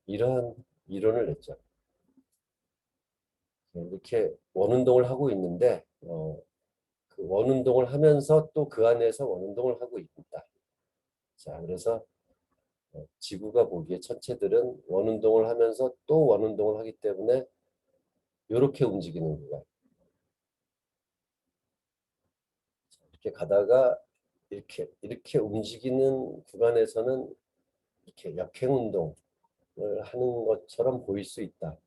이러한 이론을 냈죠. 이렇게 원운동을 하고 있는데 그 원운동을 하면서 또 그 안에서 원운동을 하고 있다. 자, 그래서 지구가 보기에 천체들은 원운동을 하면서 또 원운동을 하기 때문에 이렇게 움직이는 구간. 이렇게 가다가 이렇게 움직이는 구간에서는 이렇게 역행 운동을 하는 것처럼 보일 수 있다.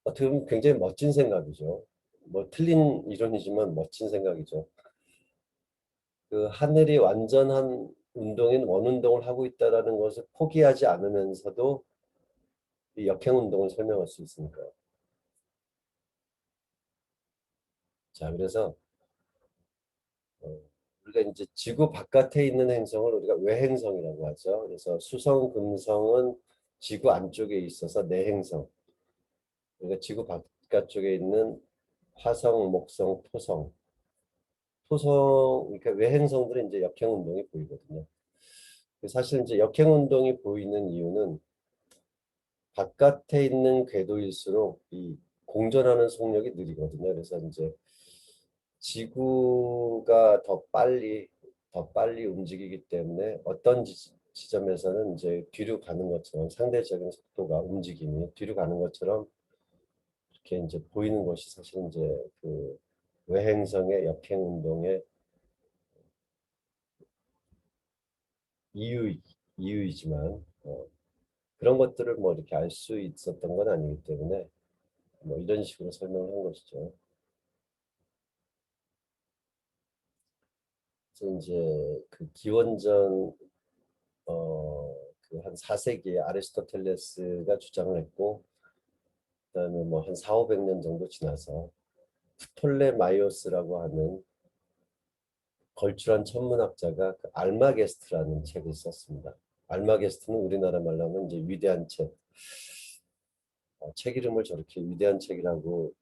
어떻게 보면 굉장히 멋진 생각이죠. 뭐 틀린 이론이지만 멋진 생각이죠. 그 하늘이 완전한 운동인 원운동을 하고 있다라는 것을 포기하지 않으면서도 이 역행 운동을 설명할 수 있으니까요. 자, 그래서 우리가 이제 지구 바깥에 있는 행성을 우리가 외행성이라고 하죠. 그래서 수성, 금성은 지구 안쪽에 있어서 내행성. 그러니까 지구 바깥쪽에 있는 화성, 목성, 토성. 그러니까 외행성들은 이제 역행 운동이 보이거든요. 사실 이제 역행 운동이 보이는 이유는 바깥에 있는 궤도일수록 이 공전하는 속력이 느리거든요. 그래서 이제 지구가 더 빨리 움직이기 때문에 어떤 지점에서는 이제 뒤로 가는 것처럼 상대적인 속도가 움직임이 뒤로 가는 것처럼 이렇게 이제 보이는 것이 사실 이제 그 외행성의 역행 운동의 이유 이유이지만 그런 것들을 뭐 이렇게 알 수 있었던 건 아니기 때문에 뭐 이런 식으로 설명을 한 것이죠. 그래서 이제 그 기원전 그 한 4세기에 아리스토텔레스가 주장을 했고 그다음에 뭐 한 4, 500년 정도 지나서 프톨레마이오스라고 하는 걸출한 천문학자가 그 알마게스트라는 책을 썼습니다. 알마게스트는 우리나라 말로 하면 이제 위대한 책. 책 이름을 저렇게 위대한 책이라고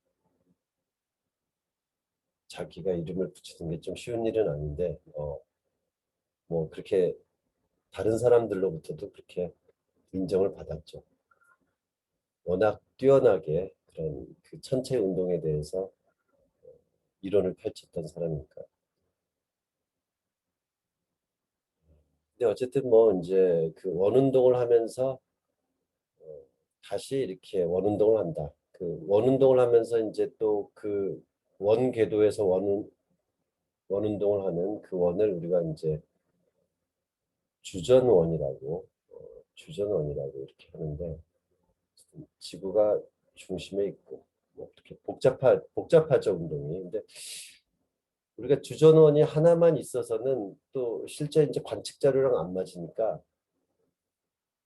자기가 이름을 붙이는 게 좀 쉬운 일은 아닌데 뭐 그렇게 다른 사람들로부터도 그렇게 인정을 받았죠. 워낙 뛰어나게 그런 그 천체 운동에 대해서 이론을 펼쳤던 사람이니까. 근데 어쨌든 뭐 이제 그 원운동을 하면서 다시 이렇게 원운동을 한다. 그 원운동을 하면서 이제 또 그 원궤도에서 원운동을 하는 그 원을 우리가 이제 주전원이라고 주전원이라고 이렇게 하는데 지구가 중심에 있고 뭐 어떻게 복잡하죠 운동이. 근데 우리가 주전원이 하나만 있어서는 또 실제 이제 관측 자료랑 안 맞으니까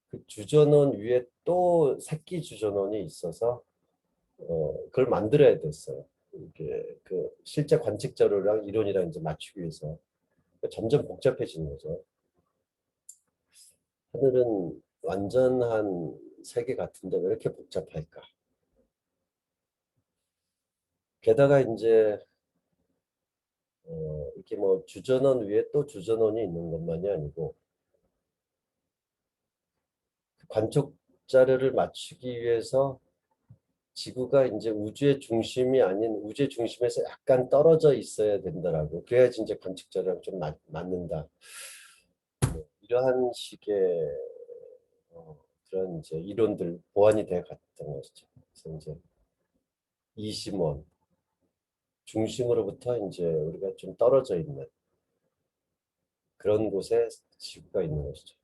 그 주전원 위에 또 새끼 주전원이 있어서 그걸 만들어야 됐어요. 이게 그 실제 관측 자료랑 이론이랑 이제 맞추기 위해서. 점점 복잡해지는 거죠. 하늘은 완전한 세계 같은데 왜 이렇게 복잡할까? 게다가 이제 이렇게 뭐 주전원 위에 또 주전원이 있는 것만이 아니고 그 관측 자료를 맞추기 위해서 지구가 이제 우주의 중심이 아닌 우주의 중심에서 약간 떨어져 있어야 된다라고. 그래야지 이제 관측 자료랑 좀 맞는다. 이러한 식의 그런 이제 이론들 보완이 돼 갔던 것이죠. 그래서 이제 이심원 중심으로부터 이제 우리가 좀 떨어져 있는 그런 곳에 지구가 있는 것이죠.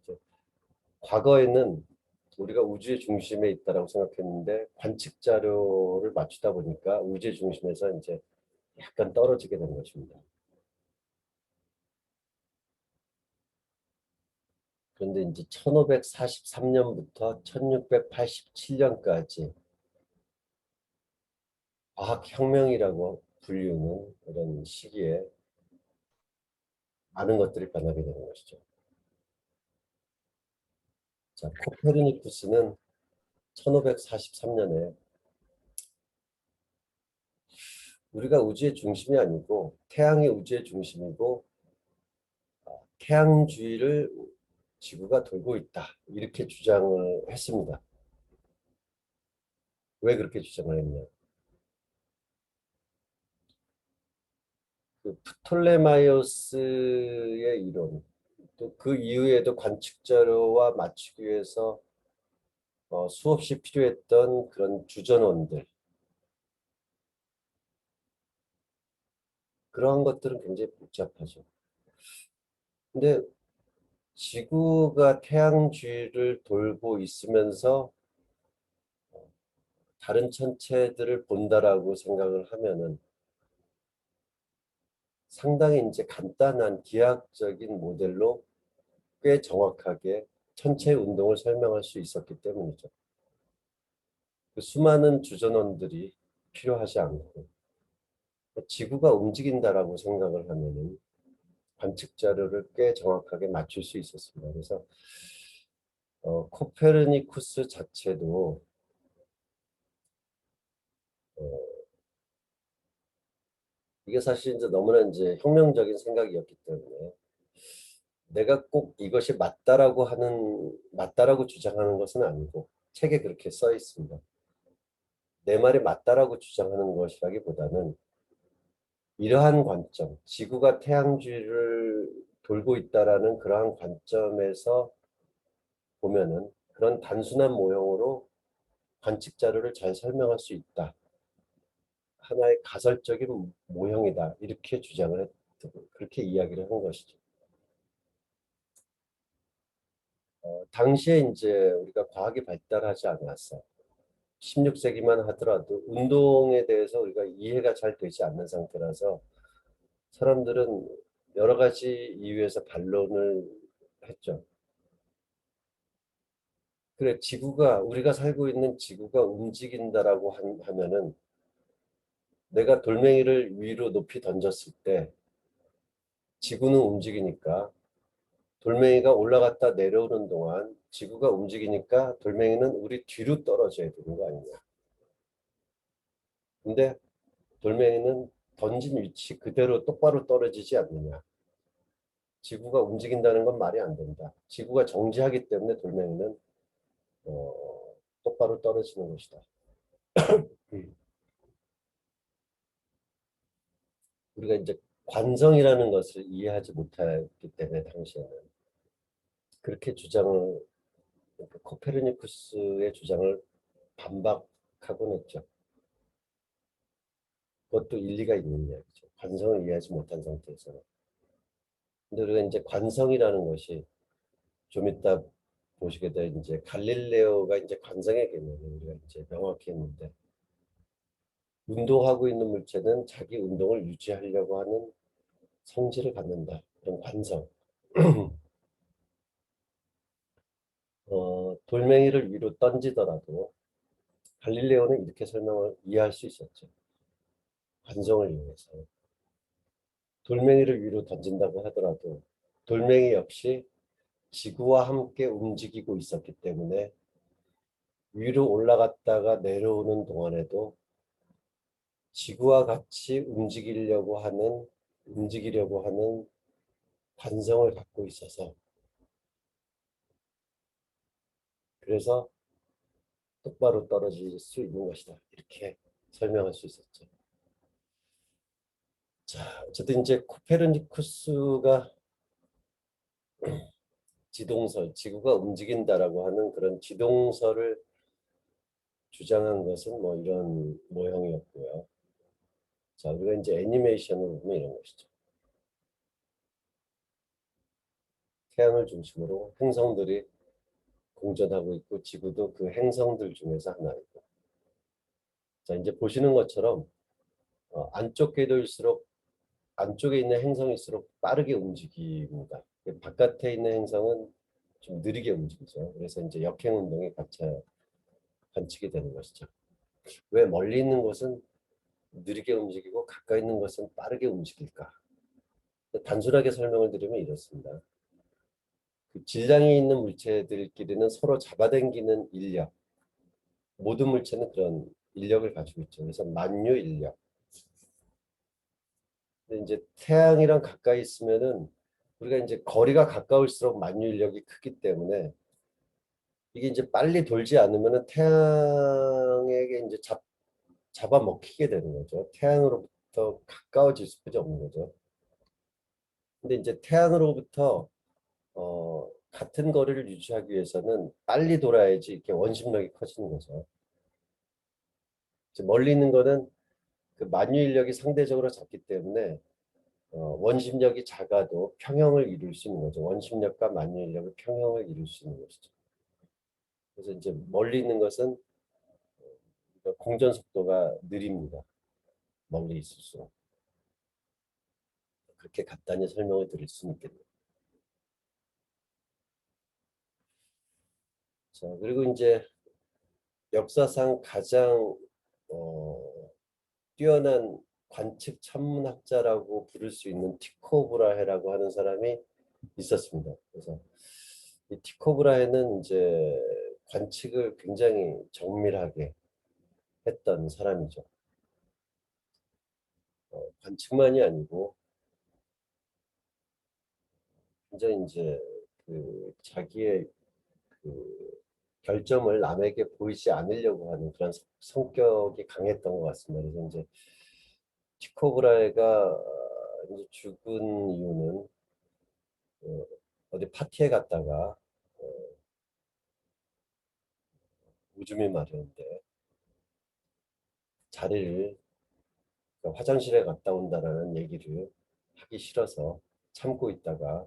이제 과거에는 우리가 우주의 중심에 있다라고 생각했는데 관측 자료를 맞추다 보니까 우주의 중심에서 이제 약간 떨어지게 된 것입니다. 그런데 이제 1543년부터 1687년까지 과학혁명이라고 불리우는 그런 시기에 많은 것들이 변하게 되는 것이죠. 자, 코페르니쿠스는 1543년에 우리가 우주의 중심이 아니고 태양이 우주의 중심이고 태양주위를 지구가 돌고 있다. 이렇게 주장을 했습니다. 왜 그렇게 주장을 했냐? 그 프톨레마이오스의 이론, 또 그 이후에도 관측 자료와 맞추기 위해서 수없이 필요했던 그런 주전원들, 그러한 것들은 굉장히 복잡하죠. 근데 지구가 태양 주위를 돌고 있으면서 다른 천체들을 본다라고 생각을 하면은 상당히 이제 간단한 기하학적인 모델로 꽤 정확하게 천체 운동을 설명할 수 있었기 때문이죠. 그 수많은 주전원들이 필요하지 않고 지구가 움직인다라고 생각을 하면은 관측 자료를 꽤 정확하게 맞출 수 있었습니다. 그래서 코페르니쿠스 자체도 어, 이게 사실 이제 너무나 이제 혁명적인 생각이었기 때문에 내가 꼭 이것이 맞다라고 주장하는 것은 아니고 책에 그렇게 써 있습니다. 내 말이 맞다라고 주장하는 것이라기보다는 이러한 관점, 지구가 태양 주위를 돌고 있다라는 그러한 관점에서 보면은 그런 단순한 모형으로 관측 자료를 잘 설명할 수 있다. 하나의 가설적인 모형이다. 이렇게 주장을 그렇게 이야기를 한 것이죠. 당시에 이제 우리가 과학이 발달하지 않았어. 16세기만 하더라도 운동에 대해서 우리가 이해가 잘 되지 않는 상태라서 사람들은 여러 가지 이유에서 반론을 했죠. 그래, 우리가 살고 있는 지구가 움직인다라고 하면은 내가 돌멩이를 위로 높이 던졌을 때 지구는 움직이니까 돌멩이가 올라갔다 내려오는 동안 지구가 움직이니까 돌멩이는 우리 뒤로 떨어져야 되는 거 아니냐. 근데 돌멩이는 던진 위치 그대로 똑바로 떨어지지 않느냐. 지구가 움직인다는 건 말이 안 된다. 지구가 정지하기 때문에 돌멩이는 똑바로 떨어지는 것이다. 음. 우리가 이제 관성이라는 것을 이해하지 못했기 때문에 당시에는 그렇게 주장을 코페르니쿠스의 주장을 반박하곤 했죠. 그것도 일리가 있는 이야기죠. 관성을 이해하지 못한 상태에서는. 근데 우리가 이제 관성이라는 것이 좀 이따 보시게 될 이제 갈릴레오가 이제 관성의 개념을 우리가 이제 명확히 했는데 운동하고 있는 물체는 자기 운동을 유지하려고 하는 성질을 갖는다. 그런 관성. 돌멩이를 위로 던지더라도 갈릴레오는 이렇게 설명을 이해할 수 있었죠. 관성을 이용해서. 돌멩이를 위로 던진다고 하더라도 돌멩이 역시 지구와 함께 움직이고 있었기 때문에 위로 올라갔다가 내려오는 동안에도 지구와 같이 움직이려고 하는 관성을 갖고 있어서 그래서 똑바로 떨어질 수 있는 것이다. 이렇게 설명할 수 있었죠. 자, 어쨌든 이제 코페르니쿠스가 지동설, 지구가 움직인다라고 하는 그런 지동설을 주장한 것은 뭐 이런 모형이었고요. 자, 우리가 이제 애니메이션을 보면 이런 것이죠. 태양을 중심으로 행성들이 공전하고 있고 지구도 그 행성들 중에서 하나이고. 자, 이제 보시는 것처럼 안쪽 궤도일수록 안쪽에 있는 행성일수록 빠르게 움직입니다. 바깥에 있는 행성은 좀 느리게 움직이죠. 그래서 이제 역행 운동이 같이 관측이 되는 것이죠. 왜 멀리 있는 것은 느리게 움직이고 가까이 있는 것은 빠르게 움직일까? 단순하게 설명을 드리면 이렇습니다. 그 질량이 있는 물체들끼리는 서로 잡아당기는 인력, 모든 물체는 그런 인력을 가지고 있죠. 그래서 만유 인력. 근데 이제 태양이랑 가까이 있으면은 우리가 이제 거리가 가까울수록 만유 인력이 크기 때문에 이게 이제 빨리 돌지 않으면은 태양에게 이제 잡아먹히게 되는 거죠. 태양으로부터 가까워질 수밖에 없는 거죠. 근데 이제 태양으로부터 같은 거리를 유지하기 위해서는 빨리 돌아야지 이렇게 원심력이 커지는 거죠. 이제 멀리 있는 거는 그 만유 인력이 상대적으로 작기 때문에 원심력이 작아도 평형을 이룰 수 있는 거죠. 원심력과 만유 인력의 평형을 이룰 수 있는 것이죠. 그래서 이제 멀리 있는 것은 공전 속도가 느립니다. 멀리 있을수록. 그렇게 간단히 설명을 드릴 수는 있겠네요. 자, 그리고 이제 역사상 가장 어, 뛰어난 관측 천문학자라고 부를 수 있는 티코 브라헤라고 하는 사람이 있었습니다. 그래서 이 티코 브라헤는 이제 관측을 굉장히 정밀하게 했던 사람이죠. 관측만이 아니고 굉장히 이제 그 자기의 그 결점을 남에게 보이지 않으려고 하는 그런 성격이 강했던 것 같습니다. 그래서 이제 티코 브라헤가 이제 죽은 이유는 어, 어디 파티에 갔다가 오줌이 마려운데 자리를 화장실에 갔다 온다라는 얘기를 하기 싫어서 참고 있다가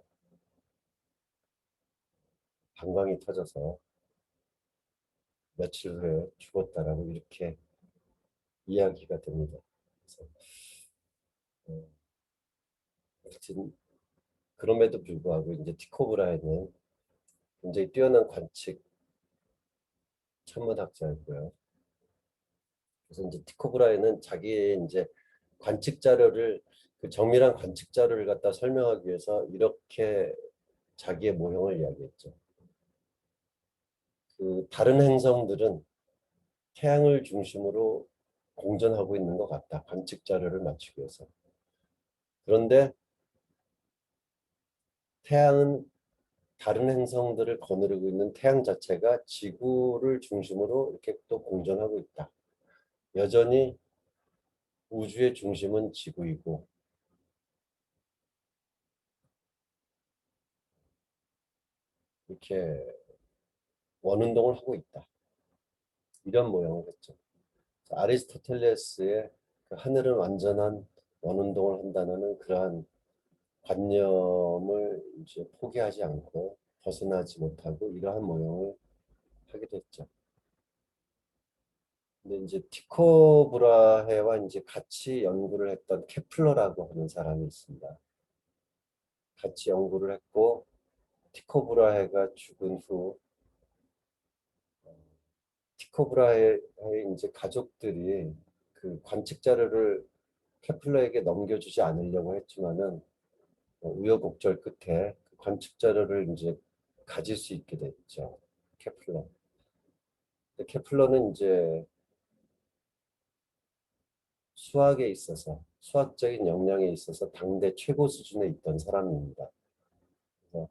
방광이 터져서 며칠 후에 죽었다라고 이렇게 이야기가 됩니다. 그래서 어, 하여튼 그럼에도 불구하고 이제 티코 브라헤는 굉장히 뛰어난 관측 천문학자였고요. 그래서 이제 티코 브라헤는 자기의 이제 관측 자료를 그 정밀한 관측 자료를 갖다 설명하기 위해서 이렇게 자기의 모형을 이야기했죠. 그 다른 행성들은 태양을 중심으로 공전하고 있는 것 같다. 관측 자료를 맞추기 위해서. 그런데 태양은 다른 행성들을 거느리고 있는 태양 자체가 지구를 중심으로 이렇게 또 공전하고 있다. 여전히 우주의 중심은 지구이고 이렇게 원운동을 하고 있다. 이런 모양을 했죠. 아리스토텔레스의 그 하늘은 완전한 원운동을 한다는 그러한 관념을 이제 포기하지 않고 벗어나지 못하고 이러한 모형을 하게 됐죠. 근데 이제 티코 브라헤와 이제 같이 연구를 했던 케플러라고 하는 사람이 있습니다. 같이 연구를 했고 티코 브라헤가 죽은 후 티코 브라헤의 이제 가족들이 그 관측 자료를 케플러에게 넘겨주지 않으려고 했지만은 우여곡절 끝에 그 관측 자료를 이제 가질 수 있게 됐죠. 케플러. 근데 케플러는 이제 수학에 있어서 수학적인 역량에 있어서 당대 최고 수준에 있던 사람입니다. 그래서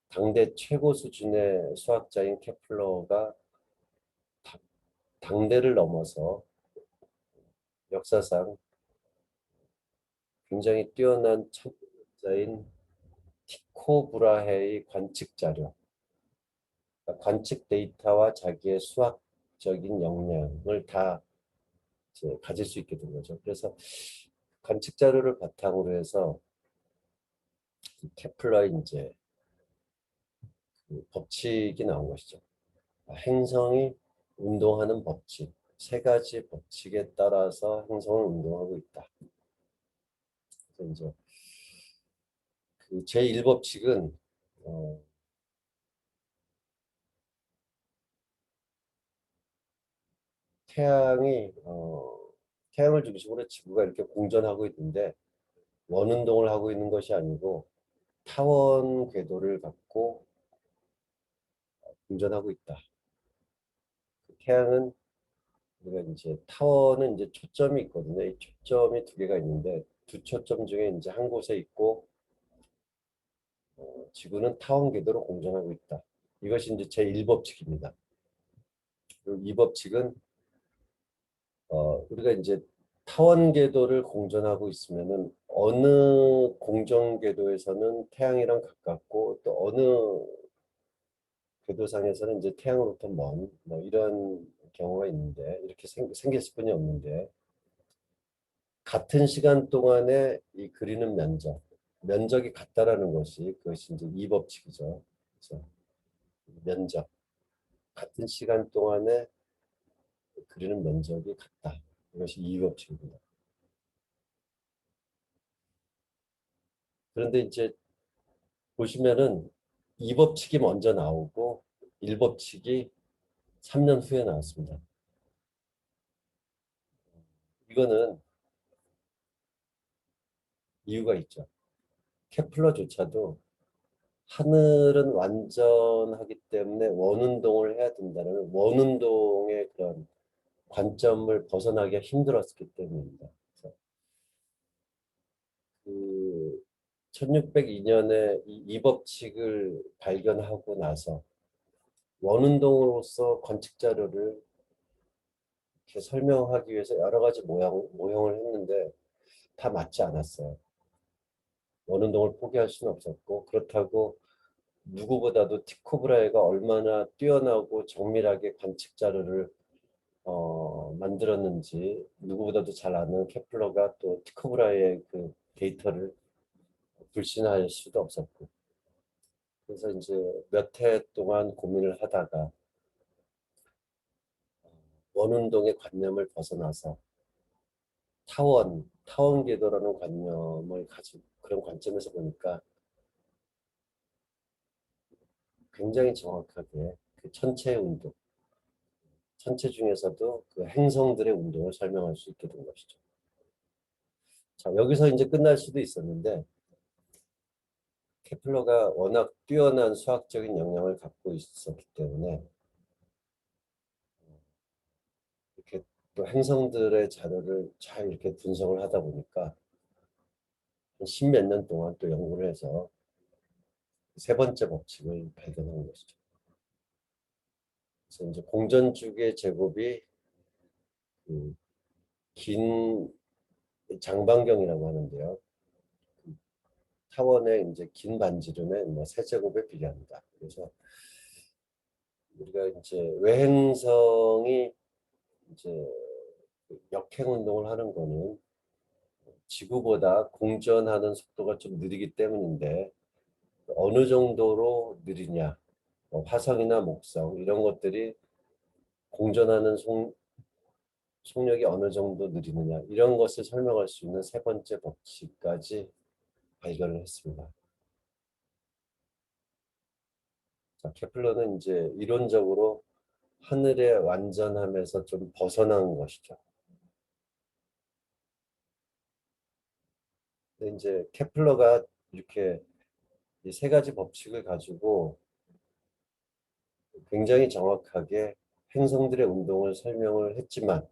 당대 최고 수준의 수학자인 케플러가 당대를 넘어서 역사상 굉장히 뛰어난 천재인 티코 브라헤의 관측 자료, 그러니까 관측 데이터와 자기의 수학적인 역량을 다 이제 가질 수 있게 된 거죠. 그래서 관측 자료를 바탕으로 해서 케플러의 이제 그 법칙이 나온 것이죠. 행성이 운동하는 법칙, 세 가지 법칙에 따라서 행성을 운동하고 있다. 그래서 이제 그 제1법칙은 태양이 태양을 중심으로 지구가 이렇게 공전하고 있는데 원운동을 하고 있는 것이 아니고 타원 궤도를 갖고 공전하고 있다. 태양은 우리가 이제 타원은 이제 초점이 있거든요. 이 초점이 두 개가 있는데 두 초점 중에 이제 한 곳에 있고 지구는 타원 궤도로 공전하고 있다. 이것이 이제 제1법칙입니다. 그리고 이 법칙은 우리가 이제 타원 궤도를 공전하고 있으면은 어느 공전 궤도에서는 태양이랑 가깝고 또 어느 궤도상에서는 이제 태양으로부터 먼 뭐 이런 경우가 있는데 이렇게 생겼을 뿐이 없는데 같은 시간 동안에 이 그리는 면적이 같다라는 것이 그것이 이제 이 법칙이죠. 그래서 면적 같은 시간 동안에 그리는 면적이 같다. 이것이 이 법칙입니다. 그런데 이제 보시면은 이 법칙이 먼저 나오고 1법칙이 3년 후에 나왔습니다. 이거는 이유가 있죠. 케플러조차도 하늘은 완전하기 때문에 원운동을 해야 된다는 원운동의 그런 관점을 벗어나기가 힘들었기 때문입니다. 그래서 그 1602년에 이 법칙을 발견하고 나서 원운동으로서 관측 자료를 이렇게 설명하기 위해서 여러 가지 모형을 했는데 다 맞지 않았어요. 원운동을 포기할 수는 없었고 그렇다고 누구보다도 티코 브라헤가 얼마나 뛰어나고 정밀하게 관측 자료를 만들었는지 누구보다도 잘 아는 케플러가 또 티코 브라헤의 그 데이터를 불신할 수도 없었고 그래서 이제 몇 해 동안 고민을 하다가 원운동의 관념을 벗어나서 타원 궤도라는 관념을 가진 그런 관점에서 보니까 굉장히 정확하게 그 천체의 운동, 천체 중에서도 그 행성들의 운동을 설명할 수 있게 된 것이죠. 자, 여기서 이제 끝날 수도 있었는데 케플러가 워낙 뛰어난 수학적인 역량을 갖고 있었기 때문에 이렇게 또 행성들의 자료를 잘 이렇게 분석을 하다 보니까 한 십몇 년 동안 또 연구를 해서 세 번째 법칙을 발견한 것이죠. 그래서 이제 공전축의 제곱이 그 긴 장반경이라고 하는데요. 타원의 이제 긴 반지름의 뭐 세제곱에 비례합니다. 그래서 우리가 이제 외행성이 이제 역행 운동을 하는 거는 지구보다 공전하는 속도가 좀 느리기 때문인데 어느 정도로 느리냐, 뭐 화성이나 목성 이런 것들이 공전하는 속력이 어느 정도 느리느냐 이런 것을 설명할 수 있는 세 번째 법칙까지 발견을 했습니다. 자, 케플러는 이제 이론적으로 하늘의 완전함에서 좀 벗어난 것이죠. 근데 이제 케플러가 이렇게 이 세 가지 법칙을 가지고 굉장히 정확하게 행성들의 운동을 설명을 했지만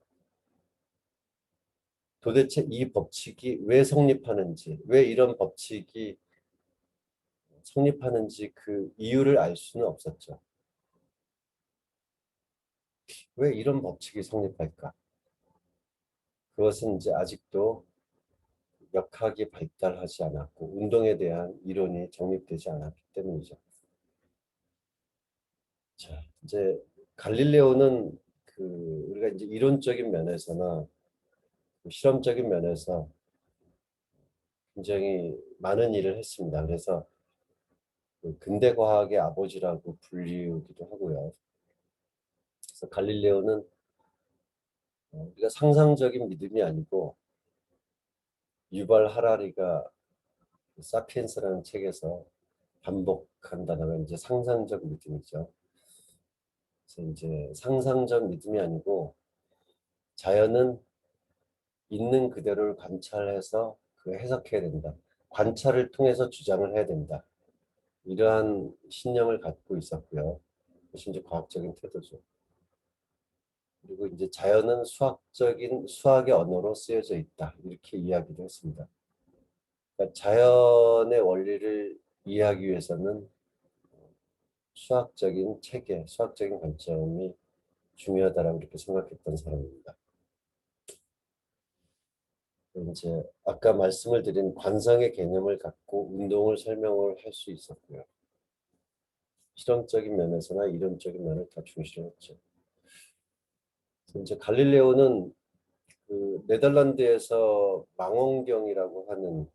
도대체 이 법칙이 왜 성립하는지, 왜 이런 법칙이 성립하는지 그 이유를 알 수는 없었죠. 왜 이런 법칙이 성립할까? 그것은 이제 아직도 역학이 발달하지 않았고 운동에 대한 이론이 정립되지 않았기 때문이죠. 자, 이제 갈릴레오는 그 우리가 이제 이론적인 면에서나 실험적인 면에서 굉장히 많은 일을 했습니다. 그래서 그 근대 과학의 아버지라고 불리우기도 하고요. 그래서 갈릴레오는 우리가 상상적인 믿음이 아니고 유발 하라리가 그 사피엔스라는 책에서 반복한 단어가 이제 상상적 믿음이죠. 그래서 이제 상상적 믿음이 아니고 자연은 있는 그대로를 관찰해서 그 해석해야 된다. 관찰을 통해서 주장을 해야 된다. 이러한 신념을 갖고 있었고요. 그것이 이제 과학적인 태도죠. 그리고 이제 자연은 수학의 언어로 쓰여져 있다. 이렇게 이야기를 했습니다. 그러니까 자연의 원리를 이해하기 위해서는 수학적인 체계, 수학적인 관점이 중요하다라고 이렇게 생각했던 사람입니다. 이제 아까 말씀을 드린 관성의 개념을 갖고 운동을 설명을 할 수 있었고요. 실험적인 면에서나 이론적인 면을 다 중시를 했죠. 이제 갈릴레오는 그 네덜란드에서 망원경이라고 하는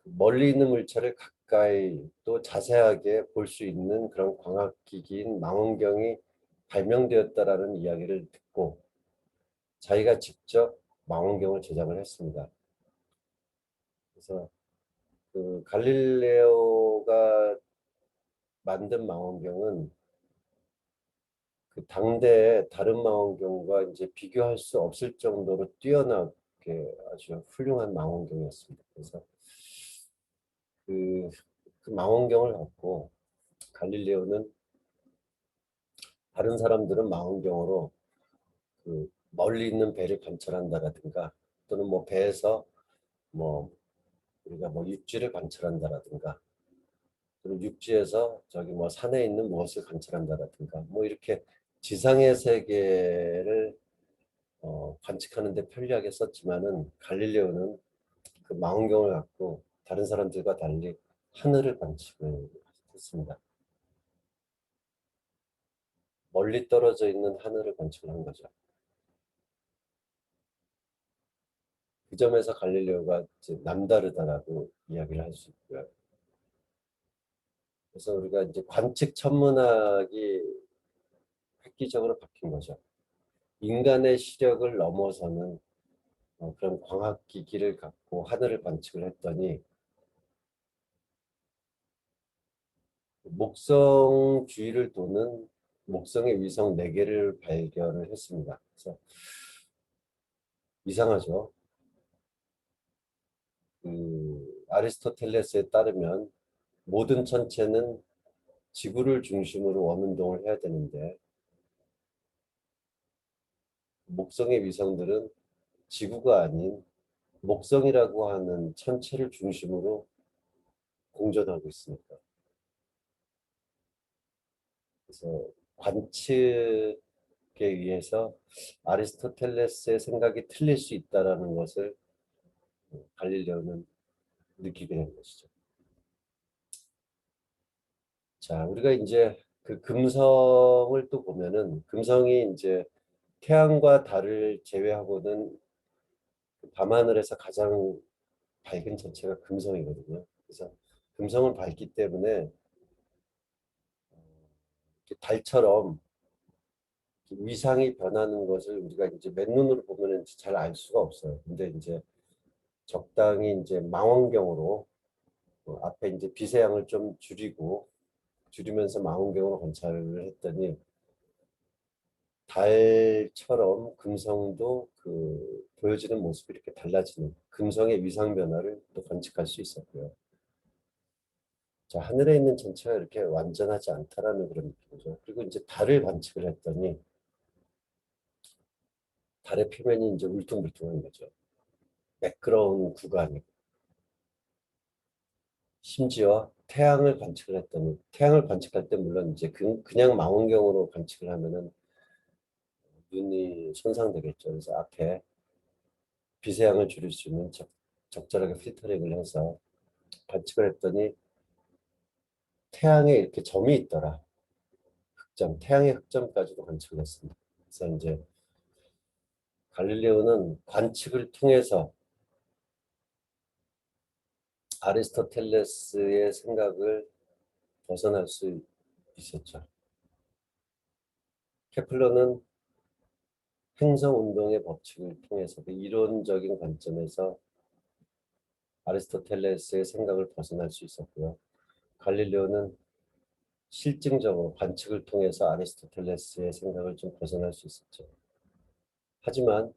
멀리 있는 물체를 가까이 또 자세하게 볼 수 있는 그런 광학기기인 망원경이 발명되었다라는 이야기를 듣고 자기가 직접 망원경을 제작을 했습니다. 그래서 그 갈릴레오가 만든 망원경은 그 당대의 다른 망원경과 이제 비교할 수 없을 정도로 뛰어나게 아주 훌륭한 망원경이었습니다. 그래서 그, 그 망원경을 갖고 갈릴레오는 다른 사람들은 망원경으로 그 멀리 있는 배를 관찰한다라든가 또는 뭐 배에서 뭐 우리가 뭐 육지를 관찰한다라든가 그리고 육지에서 저기 뭐 산에 있는 무엇을 관찰한다라든가 뭐 이렇게 지상의 세계를 관측하는 데 편리하게 썼지만은 갈릴레오는 그 망원경을 갖고 다른 사람들과 달리 하늘을 관측을 했습니다. 멀리 떨어져 있는 하늘을 관측을 한 거죠. 그 점에서 갈릴레오가 이제 남다르다라고 이야기를 할 수 있고요. 그래서 우리가 이제 관측 천문학이 획기적으로 바뀐 거죠. 인간의 시력을 넘어서는 그런 광학기기를 갖고 하늘을 관측을 했더니 목성 주위를 도는 목성의 위성 4개를 발견을 했습니다. 그래서 이상하죠. 그 아리스토텔레스에 따르면 모든 천체는 지구를 중심으로 원운동을 해야 되는데 목성의 위성들은 지구가 아닌 목성이라고 하는 천체를 중심으로 공전하고 있습니다. 그래서 관측에 의해서 아리스토텔레스의 생각이 틀릴 수 있다라는 것을 갈릴레오는 느끼게 된 것이죠. 자, 우리가 이제 그 금성을 또 보면은 금성이 이제 태양과 달을 제외하고는 밤하늘에서 가장 밝은 천체가 금성이거든요. 그래서 금성은 밝기 때문에 달처럼 위상이 변하는 것을 우리가 이제 맨눈으로 보면 잘 알 수가 없어요. 근데 이제 적당히 이제 망원경으로 앞에 이제 빛의 양을 좀 줄이면서 망원경으로 관찰을 했더니 달처럼 금성도 보여지는 모습이 이렇게 달라지는 금성의 위상 변화를 또 관측할 수 있었고요. 자, 하늘에 있는 전체가 이렇게 완전하지 않다라는 그런 느낌이죠. 그리고 이제 달을 관측을 했더니 달의 표면이 이제 울퉁불퉁한 거죠. 매끄러운 구간이. 심지어 태양을 관측을 했더니 태양을 관측할 때 물론 이제 그냥 망원경으로 관측을 하면은 눈이 손상되겠죠. 그래서 앞에 비세양을 줄일 수 있는 적절하게 필터링을 해서 관측을 했더니 태양에 이렇게 점이 있더라. 흑점, 태양의 흑점까지도 관측을 했습니다. 그래서 이제 갈릴레오는 관측을 통해서 아리스토텔레스의 생각을 벗어날 수 있었죠. 케플러는 행성 운동의 법칙을 통해서 그 이론적인 관점에서 아리스토텔레스의 생각을 벗어날 수 있었고요. 갈릴레오는 실증적으로 관측을 통해서 아리스토텔레스의 생각을 좀 벗어날 수 있었죠. 하지만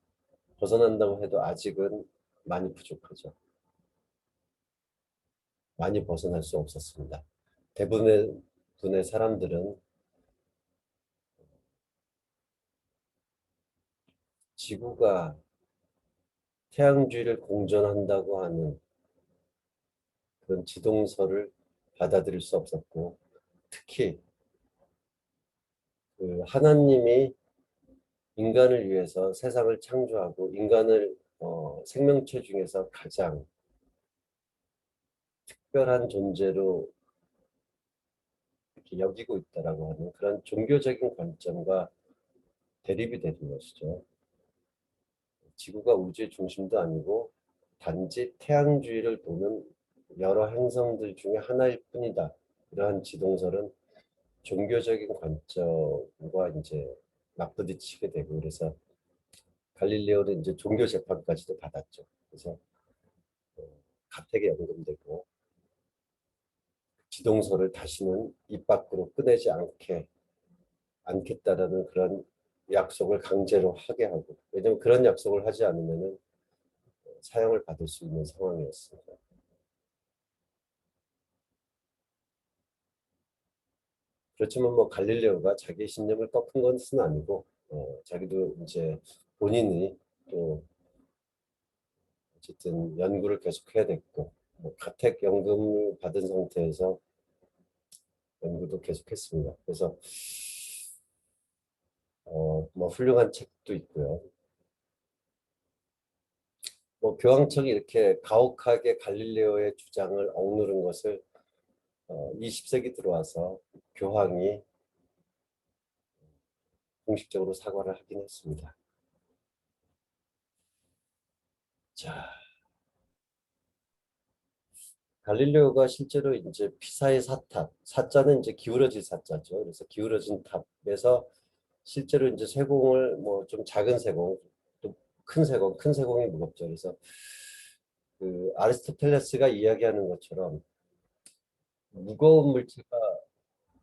벗어난다고 해도 아직은 많이 부족하죠. 많이 벗어날 수 없었습니다. 대부분의 분의 사람들은 지구가 태양주위를 공전한다고 하는 그런 지동설을 받아들일 수 없었고, 특히 하나님이 인간을 위해서 세상을 창조하고 인간을 생명체 중에서 가장 특별한 존재로 이렇게 여기고 있다라고 하는 그런 종교적인 관점과 대립이 되는 것이죠. 지구가 우주의 중심도 아니고 단지 태양 주위를 도는 여러 행성들 중에 하나일 뿐이다. 이러한 지동설은 종교적인 관점과 이제 맞부딪히게 되고, 그래서 갈릴레오는 이제 종교 재판까지도 받았죠. 그래서 가택에 연금되고 지동설을 다시는 입 밖으로 꺼내지 않겠다라는 그런 약속을 강제로 하게 하고, 왜냐하면 그런 약속을 하지 않으면은 사형을 받을 수 있는 상황이었습니다. 그렇지만 뭐 갈릴레오가 자기의 신념을 꺾은 것은 아니고, 자기도 이제 본인이 또 어쨌든 연구를 계속해야 됐고, 뭐 가택연금을 받은 상태에서 연구도 계속했습니다. 그래서 뭐 훌륭한 책도 있고요. 뭐 교황청이 이렇게 가혹하게 갈릴레오의 주장을 억누른 것을 20세기 들어와서 교황이 공식적으로 사과를 하긴 했습니다. 자, 갈릴레오가 실제로 이제 피사의 사탑, 사자는 이제 기울어질 사자죠. 그래서 기울어진 탑에서 실제로 이제 세공을 뭐 좀 작은 세공, 또 큰 세공이 무겁죠. 그래서 아리스토텔레스가 이야기하는 것처럼 무거운 물체가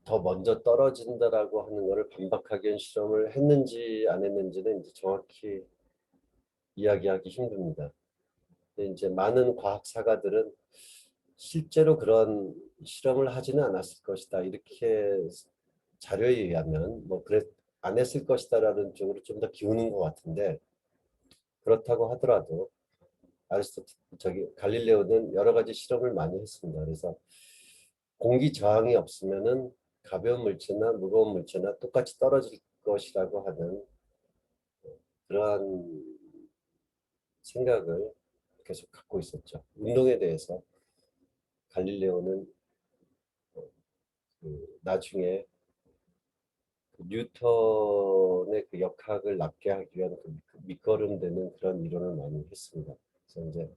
더 먼저 떨어진다라고 하는 것을 반박하기 실험을 했는지 안 했는지는 이제 정확히 이야기하기 힘듭니다. 근데 이제 많은 과학사가들은 실제로 그런 실험을 하지는 않았을 것이다. 이렇게 자료에 의하면 뭐 그래 안 했을 것이다라는 쪽으로 좀 더 기우는 것 같은데, 그렇다고 하더라도 저기 갈릴레오는 여러 가지 실험을 많이 했습니다. 그래서 공기 저항이 없으면은 가벼운 물체나 무거운 물체나 똑같이 떨어질 것이라고 하는 그러한 생각을 계속 갖고 있었죠. 운동에 대해서 갈릴레오는 나중에 뉴턴의 그 역학을 납게 하기 위한 그 밑거름 되는 그런 이론을 많이 했습니다. 그래서 이제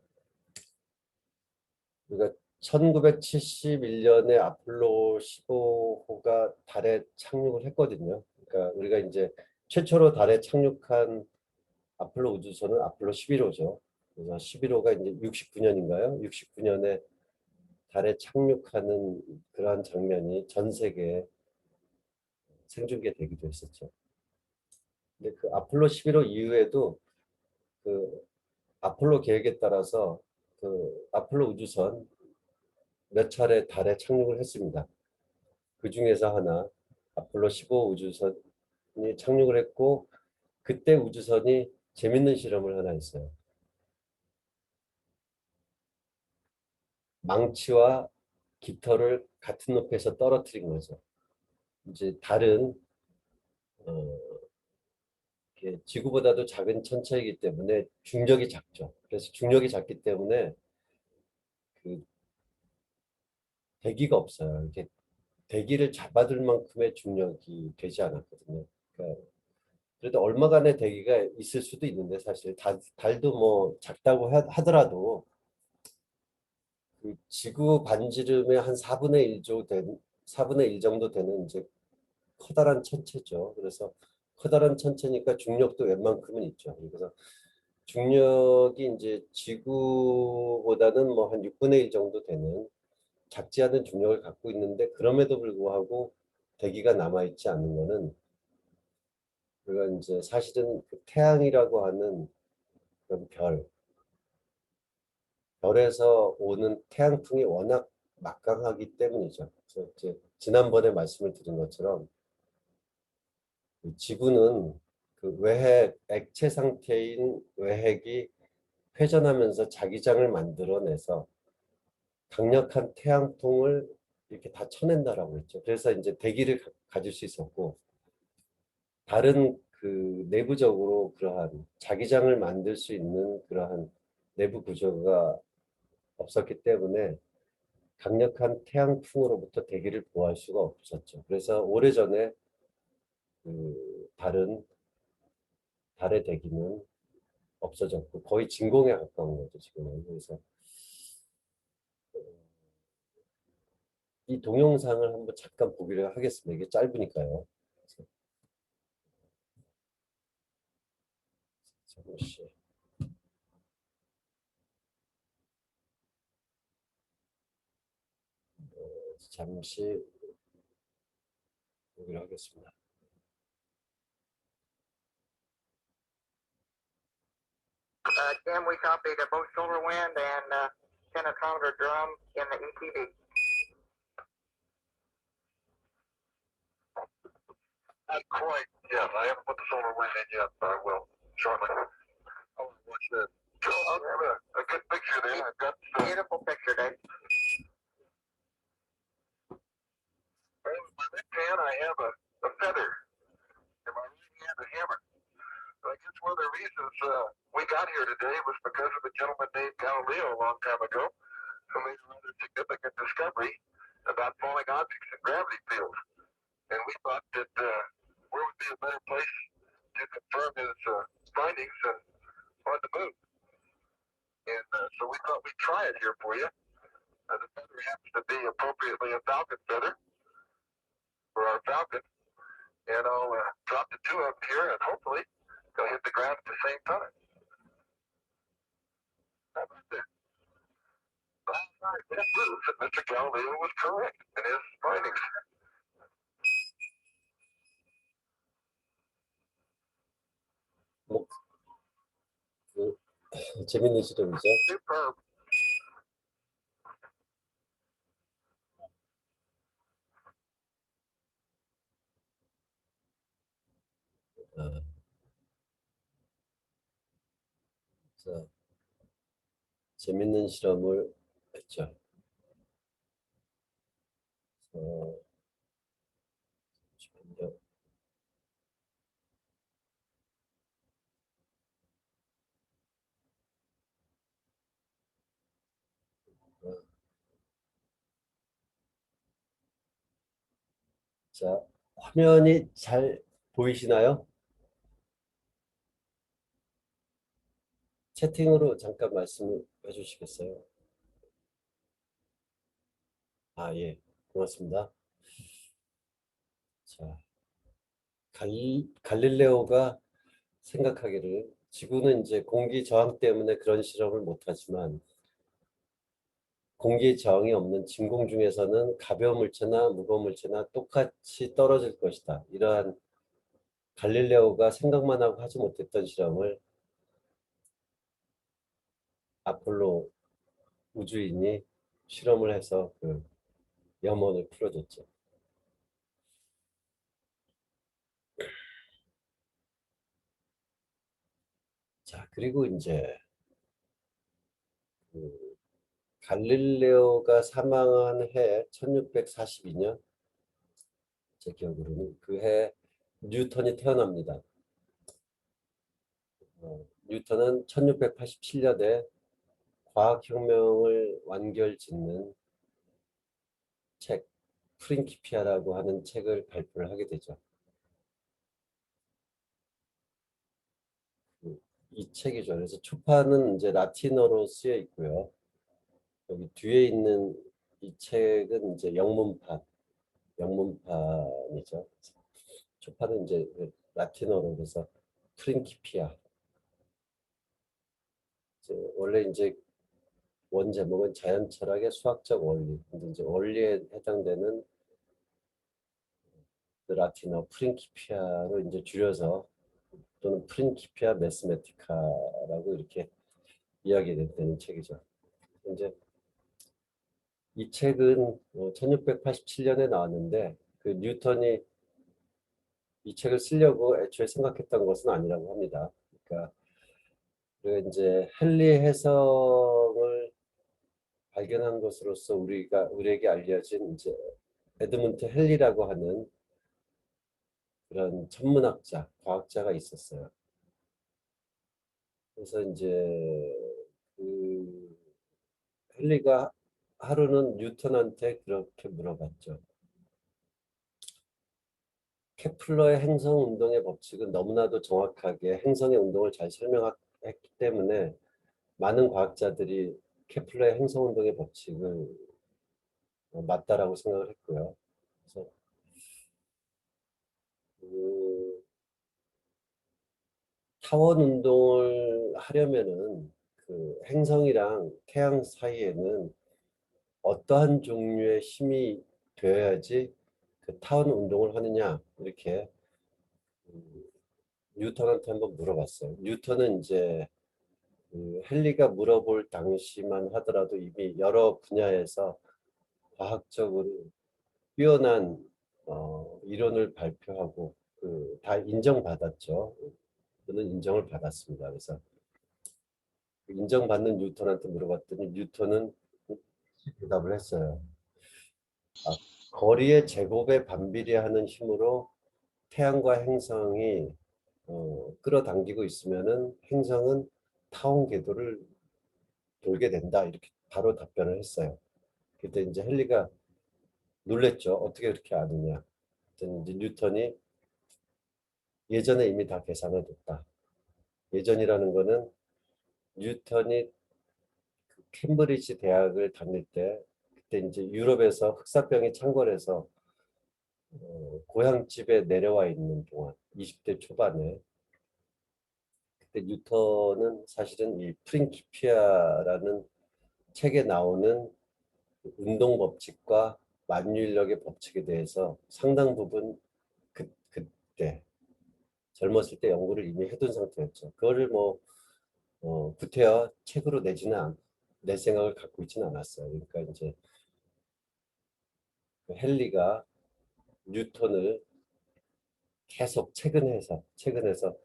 우리가 1971년에 아폴로 15호가 달에 착륙을 했거든요. 그러니까 우리가 이제 최초로 달에 착륙한 아폴로 우주선은 아폴로 11호죠. 그래서 11호가 이제 69년인가요? 69년에 달에 착륙하는 그러한 장면이 전 세계에 생중계되기도 했었죠. 근데 그 아폴로 11호 이후에도 그 아폴로 계획에 따라서 그 아폴로 우주선 몇 차례 달에 착륙을 했습니다. 그 중에서 하나 아폴로 15 우주선이 착륙을 했고 그때 우주선이 재밌는 실험을 하나 했어요. 망치와 깃털을 같은 높이에서 떨어뜨린 거죠. 이제 달은 어, 지구보다도 작은 천체이기 때문에 중력이 작죠. 그래서 중력이 작기 때문에 그 대기가 없어요. 이렇게 대기를 잡아둘 만큼의 중력이 되지 않았거든요. 그러니까 그래도 얼마간의 대기가 있을 수도 있는데 사실 달도 뭐 작다고 하더라도 그 지구 반지름의 한 4분의 1 정도 되는 이제 커다란 천체죠. 그래서 커다란 천체니까 중력도 웬만큼은 있죠. 그래서 중력이 이제 지구보다는 뭐 한 6분의 1 정도 되는 작지 않은 중력을 갖고 있는데 그럼에도 불구하고 대기가 남아있지 않는 거는 그건 이제 사실은 그 태양이라고 하는 그런 별에서 오는 태양풍이 워낙 막강하기 때문이죠. 그래서 이제 지난번에 말씀을 드린 것처럼 그 지구는 그 외핵, 액체 상태인 외핵이 회전하면서 자기장을 만들어내서 강력한 태양풍을 이렇게 다 쳐낸다라고 했죠. 그래서 이제 대기를 가질 수 있었고 다른 그 내부적으로 그러한 자기장을 만들 수 있는 그러한 내부 구조가 없었기 때문에 강력한 태양풍으로부터 대기를 보호할 수가 없었죠. 그래서 오래전에 그 달의 대기는 없어졌고 거의 진공에 가까운 거죠 지금은. 그래서 이 동영상을 한번 잠깐 보기를 하겠습니다. 이게 짧으니까요. 그래서 잠시 잠시 보기를 하겠습니다. Jim, we copied both Solar Wind and 10 drum in the ETB. Not quite yet. I haven't put the Solar Wind in yet, but I will shortly. I want to watch that. I have a good picture there. I've got beautiful picture, Dave. Well, in my left hand, I have a feather. In my right hand, a hammer. But I guess one of the reasons we got here today was because of a gentleman named Galileo a long time ago who made a rather significant discovery about falling objects in gravity fields. And we thought that where would be a better place to confirm his findings than on the moon. And so we thought we'd try it here for you. The feather happens to be appropriately a falcon feather for our falcon. And I'll drop the two of them here and hopefully they'll hit the ground at the same time. How about that? Last night, that proves that Mr. Galileo was correct in his findings. 뭐, 그, 재밌는 실험이죠. Superb. 아, 자, 재밌는 실험을 했죠. 어, 잠시만요. 어, 자, 화면이 잘 보이시나요? 채팅으로 잠깐 말씀해 주시겠어요? 아, 예. 고맙습니다. 자, 갈릴레오가 생각하기를 지구는 이제 공기 저항 때문에 그런 실험을 못하지만 공기 저항이 없는 진공 중에서는 가벼운 물체나 무거운 물체나 똑같이 떨어질 것이다. 이러한 갈릴레오가 생각만 하고 하지 못했던 실험을 아폴로 우주인이 실험을 해서 그 염원을 풀어줬죠. 자, 그리고 이제 그 갈릴레오가 사망한 해 1642년, 제 기억으로는 그 해 뉴턴이 태어납니다. 뉴턴은 1687년에 과학혁명을 완결짓는 책, 프린키피아라고 하는 책을 발표를 하게 되죠. 이 책이죠. 그래서 초판은 이제 라틴어로 쓰여 있고요. 여기 뒤에 있는 이 책은 이제 영문판이죠. 초판은 이제 라틴어로 해서 프린키피아. 원래 이제 원 제목은 자연 철학의 수학적 원리. 근데 이제 원리에 해당되는 그 라틴어 프린키피아로 이제 줄여서 또는 프린키피아 매스메티카라고 이렇게 이야기되는 책이죠. 이제 이 책은 1687년에 나왔는데 그 뉴턴이 이 책을 쓰려고 애초에 생각했던 것은 아니라고 합니다. 그러니까 이제 헨리 해성을 발견한 것으로서 우리에게 알려진 이제 에드문트 헨리라고 하는 그런 천문학자, 과학자가 있었어요. 그래서 이제 그 헨리가 하루는 뉴턴한테 그렇게 물어봤죠. 케플러의 행성 운동의 법칙은 너무나도 정확하게 행성의 운동을 잘 설명했기 때문에 많은 과학자들이 케플러의 행성 운동의 법칙을 맞다라고 생각을 했고요. 그래서 그 타원 운동을 하려면은 그 행성이랑 태양 사이에는 어떠한 종류의 힘이 되어야지 그 타원 운동을 하느냐 이렇게 음, 뉴턴한테 한번 물어봤어요. 뉴턴은 이제 그 헨리가 물어볼 당시만 하더라도 이미 여러 분야에서 과학적으로 뛰어난 이론을 발표하고 그 다 인정받았죠. 저는 인정을 받았습니다. 그래서 그 인정받는 뉴턴한테 물어봤더니 뉴턴은 대답을 했어요. 아, 거리의 제곱에 반비례하는 힘으로 태양과 행성이 끌어당기고 있으면은 행성은 타원 궤도를 돌게 된다. 이렇게 바로 답변을 했어요. 그때 이제 헨리가 놀랬죠. 어떻게 그렇게 아느냐. 그랬더니 이제 뉴턴이 예전에 이미 다 계산을 뒀다. 예전이라는 거는 뉴턴이 그 캠브리지 대학을 다닐 때 그때 이제 유럽에서 흑사병이 창궐해서 고향집에 내려와 있는 동안 20대 초반에 그때 뉴턴은 사실은 이 프린키피아라는 책에 나오는 운동 법칙과 만유인력의 법칙에 대해서 상당 부분 그때 젊었을 때 연구를 이미 해둔 상태였죠. 그거를 뭐 구태여 책으로 낼 생각을 갖고 있지는 않았어요. 그러니까 이제 그 헨리가 뉴턴을 계속 최근해서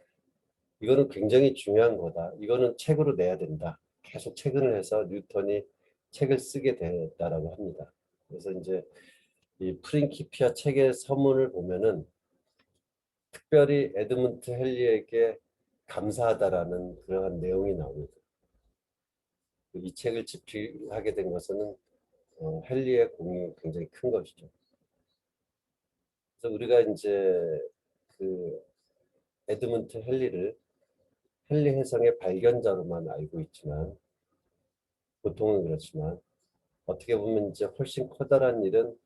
이거는 굉장히 중요한 거다. 이거는 책으로 내야 된다. 계속 최근을 해서 뉴턴이 책을 쓰게 됐다라고 합니다. 그래서 이제 이 프린키피아 책의 서문을 보면은 특별히 에드문트 헨리에게 감사하다라는 그러한 내용이 나옵니다. 이 책을 집필하게 된 것은 헨리의 공이 굉장히 큰 것이죠. 그래서 우리가 이제 그 에드문트 헨리 해성의 발견자로만 알고 있지만 보통은 그렇지만 어떻게 보면 이제 훨씬 커다란 일은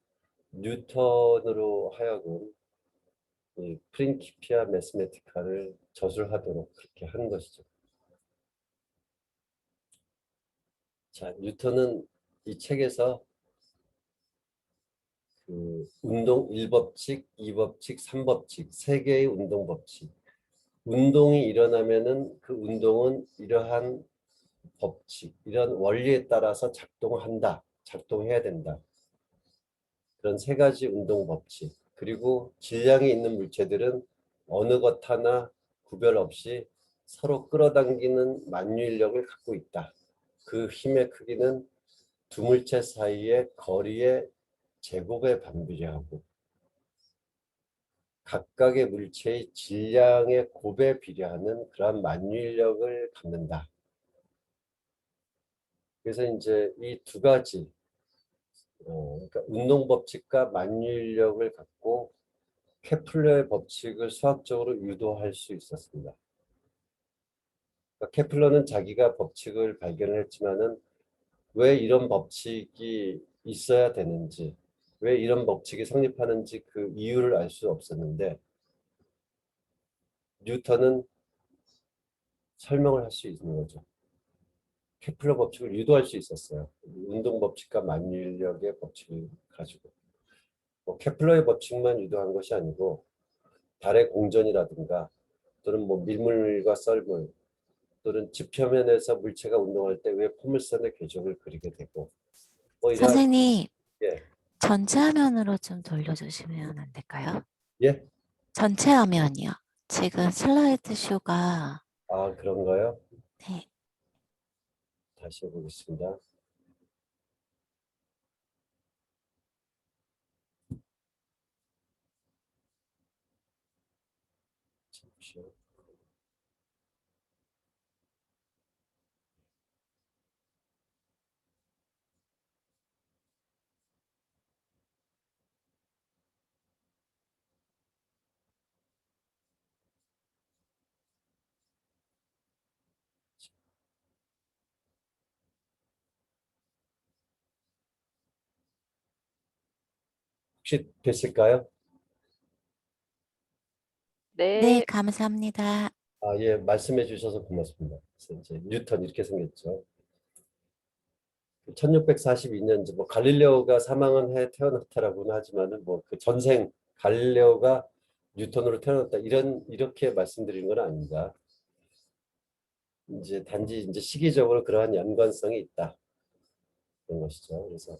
뉴턴으로 하여금 이 프린키피아 매스메티카를 저술하도록 그렇게 한 것이죠. 자, 뉴턴은 이 책에서 그 운동 1법칙, 2법칙, 3법칙 세 개의 운동 법칙. 운동이 일어나면은 그 운동은 이러한 법칙, 이런 원리에 따라서 작동한다, 작동해야 된다. 그런 세 가지 운동 법칙. 그리고 질량이 있는 물체들은 어느 것 하나 구별 없이 서로 끌어당기는 만유인력을 갖고 있다. 그 힘의 크기는 두 물체 사이의 거리의 제곱에 반비례하고 각각의 물체의 질량의 곱에 비례하는 그러한 만유인력을 갖는다. 그래서 이제 이 두 가지 그러니까 운동 법칙과 만유인력을 갖고 케플러의 법칙을 수학적으로 유도할 수 있었습니다. 그러니까 케플러는 자기가 법칙을 발견을 했지만은 왜 이런 법칙이 있어야 되는지, 왜 이런 법칙이 성립하는지 그 이유를 알 수 없었는데 뉴턴은 설명을 할 수 있는 거죠. 케플러 법칙을 유도할 수 있었어요. 운동 법칙과 만유인력의 법칙을 가지고. 뭐 케플러의 법칙만 유도한 것이 아니고 달의 공전이라든가 또는 뭐 밀물과 썰물 또는 지표면에서 물체가 운동할 때 왜 포물선의 궤적을 그리게 되고 뭐 이런 선생님, 예, 전체 화면으로 좀 돌려주시면 안 될까요? 예? 전체 화면이요. 지금 슬라이드 쇼가 아 그런가요? 네, 다시 해보겠습니다. 잠시만요. 혹시 됐을까요? 네, 네, 감사합니다. 아, 예, 말씀해 주셔서 고맙습니다. 그래서 이제 뉴턴 이렇게 생겼죠. 1642년 이제 뭐 갈릴레오가 사망한 해에 태어났다라고는 하지만은 뭐 그 전생 갈릴레오가 뉴턴으로 태어났다 이렇게 말씀드리는 건 아닙니다. 이제 단지 이제 시기적으로 그러한 연관성이 있다 그런 것이죠. 그래서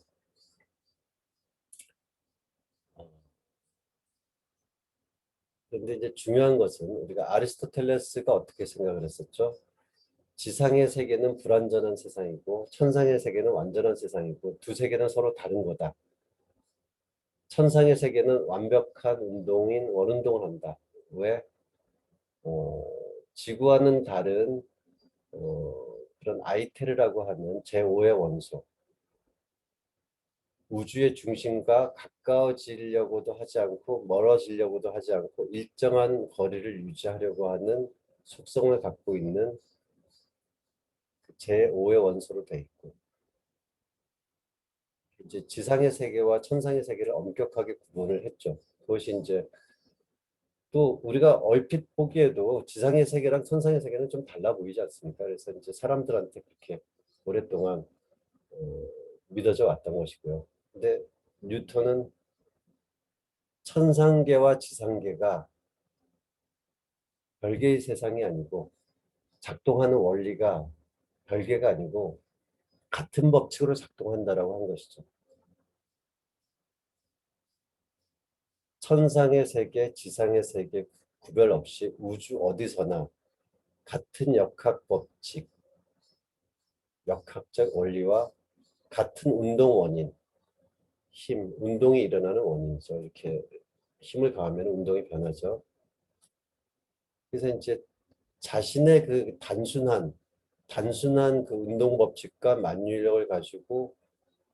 어, 그런데 이제 중요한 것은 우리가 아리스토텔레스가 어떻게 생각을 했었죠? 지상의 세계는 불완전한 세상이고 천상의 세계는 완전한 세상이고 두 세계는 서로 다른 거다. 천상의 세계는 완벽한 운동인 원운동을 한다. 왜? 어, 지구와는 다른 그런 아이테르라고 하는 제5의 원소, 우주의 중심과 가까워지려고도 하지 않고 멀어지려고도 하지 않고 일정한 거리를 유지하려고 하는 속성을 갖고 있는 제5의 원소로 되어 있고 이제 지상의 세계와 천상의 세계를 엄격하게 구분을 했죠. 그것이 이제 또 우리가 얼핏 보기에도 지상의 세계랑 천상의 세계는 좀 달라 보이지 않습니까? 그래서 이제 사람들한테 그렇게 오랫동안 어, 믿어져 왔던 것이고요. 근데 뉴턴은 천상계와 지상계가 별개의 세상이 아니고 작동하는 원리가 별개가 아니고 같은 법칙으로 작동한다라고 한 것이죠. 천상의 세계, 지상의 세계 구별 없이 우주 어디서나 같은 역학 법칙, 역학적 원리와 같은 운동 원인, 힘, 운동이 일어나는 원인이죠. 이렇게 힘을 가하면 운동이 변하죠. 그래서 이제 자신의 그 단순한 그 운동 법칙과 만유인력을 가지고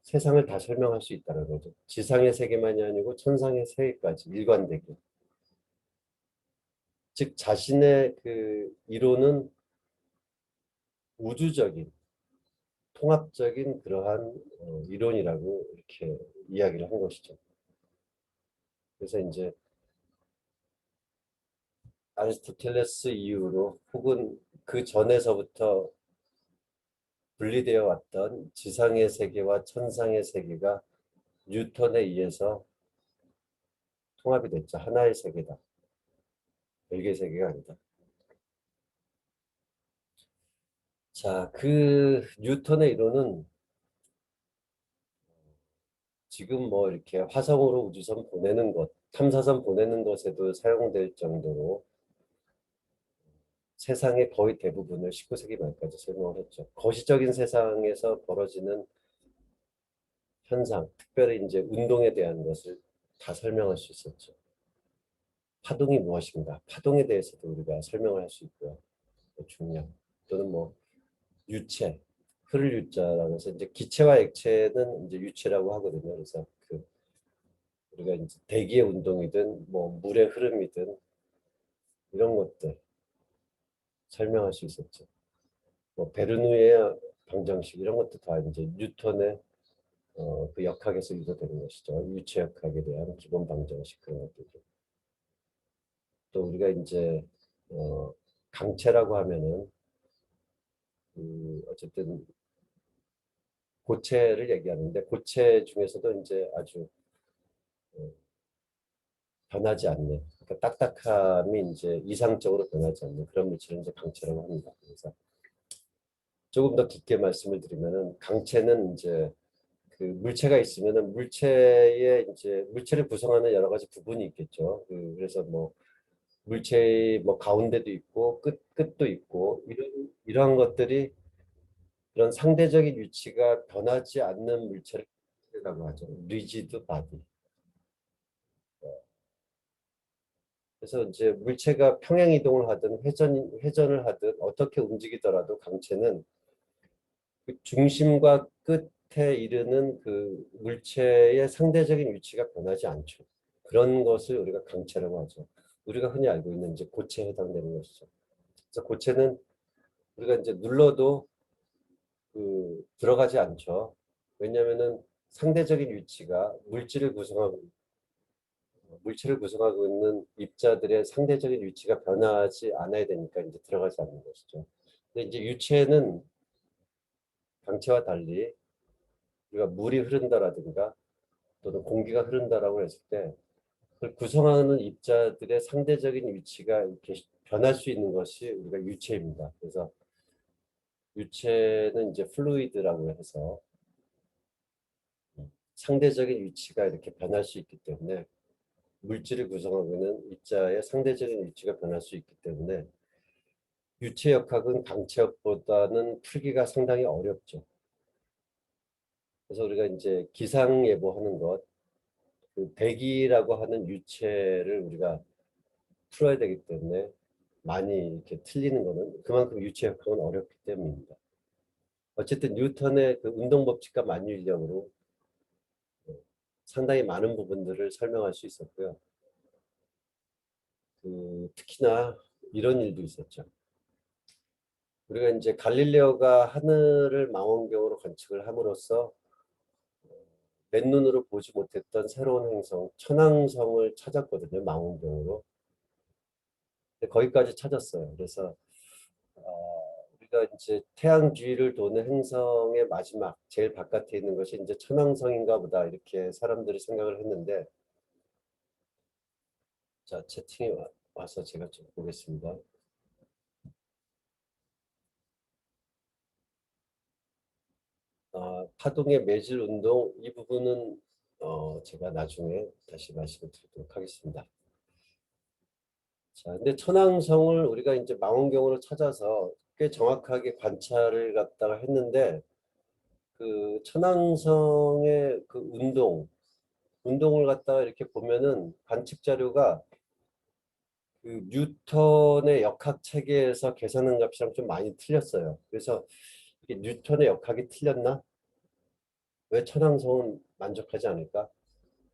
세상을 다 설명할 수 있다는 거죠. 지상의 세계만이 아니고 천상의 세계까지 일관되게. 즉 자신의 그 이론은 우주적인 통합적인 그러한 이론이라고 이렇게 이야기를 한 것이죠. 그래서 이제 아리스토텔레스 이후로 혹은 그 전에서부터 분리되어 왔던 지상의 세계와 천상의 세계가 뉴턴에 의해서 통합이 됐죠. 하나의 세계다. 별개의 세계가 아니다. 자, 그 뉴턴의 이론은 지금 뭐 이렇게 화성으로 우주선 보내는 것, 탐사선 보내는 것에도 사용될 정도로 세상의 거의 대부분을 19세기 말까지 설명을 했죠. 거시적인 세상에서 벌어지는 현상, 특별히 이제 운동에 대한 것을 다 설명할 수 있었죠. 파동이 무엇인가? 파동에 대해서도 우리가 설명을 할 수 있고요. 중량 또는 뭐 유체, 흐를 유자라고 해서 이제 기체와 액체는 이제 유체라고 하거든요. 그래서 그 우리가 이제 대기의 운동이든 뭐 물의 흐름이든 이런 것들 설명할 수 있었죠. 뭐 베르누이의 방정식 이런 것도 다 이제 뉴턴의 그 역학에서 유도되는 것이죠. 유체 역학에 대한 기본 방정식 그런 것들도. 또 우리가 이제 강체라고 하면은 어쨌든 고체를 얘기하는데 고체 중에서도 이제 아주 어, 변하지 않는 그러니까 딱딱함이 이제 이상적으로 변하지 않는 그런 물질을 이제 강체라고 합니다. 그래서 조금 더 깊게 말씀을 드리면은 강체는 이제 그 물체가 있으면은 물체에 이제 물체를 구성하는 여러 가지 부분이 있겠죠. 그래서 뭐 물체의 뭐 가운데도 있고 끝도 있고 이러한 것들이 이런 상대적인 위치가 변하지 않는 물체라고 하죠. 리지드 바디. 그래서 이제 물체가 평행 이동을 하든 회전을 하든 어떻게 움직이더라도 강체는 그 중심과 끝에 이르는 그 물체의 상대적인 위치가 변하지 않죠. 그런 것을 우리가 강체라고 하죠. 우리가 흔히 알고 있는 이제 고체에 해당되는 것이죠. 그래서 고체는 우리가 이제 눌러도 들어가지 않죠. 왜냐하면은 상대적인 위치가 물질을 구성하고 있는 입자들의 상대적인 위치가 변하지 않아야 되니까 이제 들어가지 않는 것이죠. 근데 이제 유체는 강체와 달리 우리가 물이 흐른다라든가 또는 공기가 흐른다라고 했을 때 그걸 구성하는 입자들의 상대적인 위치가 이렇게 변할 수 있는 것이 우리가 유체입니다. 그래서 유체는 이제 플루이드라고 해서 상대적인 위치가 이렇게 변할 수 있기 때문에 물질을 구성하고 있는 입자의 상대적인 위치가 변할 수 있기 때문에 유체역학은 강체역보다는 풀기가 상당히 어렵죠. 그래서 우리가 이제 기상예보하는 것, 그 대기라고 하는 유체를 우리가 풀어야 되기 때문에 많이 이렇게 틀리는 거는 그만큼 유체역학은 어렵기 때문입니다. 어쨌든 뉴턴의 그 운동 법칙과 만유인력으로 상당히 많은 부분들을 설명할 수 있었고요. 특히나 이런 일도 있었죠. 우리가 이제 갈릴레오가 하늘을 망원경으로 관측을 함으로써 맨눈으로 보지 못했던 새로운 행성, 천왕성을 찾았거든요. 망원경으로. 근데 거기까지 찾았어요. 그래서 우리가 이제 태양 주위를 도는 행성의 마지막, 제일 바깥에 있는 것이 이제 천왕성인가 보다 이렇게 사람들이 생각을 했는데 자, 채팅이 와서 제가 좀 보겠습니다. 파동의 매질 운동 이 부분은 제가 나중에 다시 말씀을 드리도록 하겠습니다. 자, 근데 천왕성을 우리가 이제 망원경으로 찾아서 꽤 정확하게 관찰을 갖다가 했는데 그 천왕성의 그 운동을 갖다가 이렇게 보면은 관측 자료가 그 뉴턴의 역학 체계에서 계산한 값이랑 좀 많이 틀렸어요. 그래서 이게 뉴턴의 역학이 틀렸나? 왜 천왕성은 만족하지 않을까?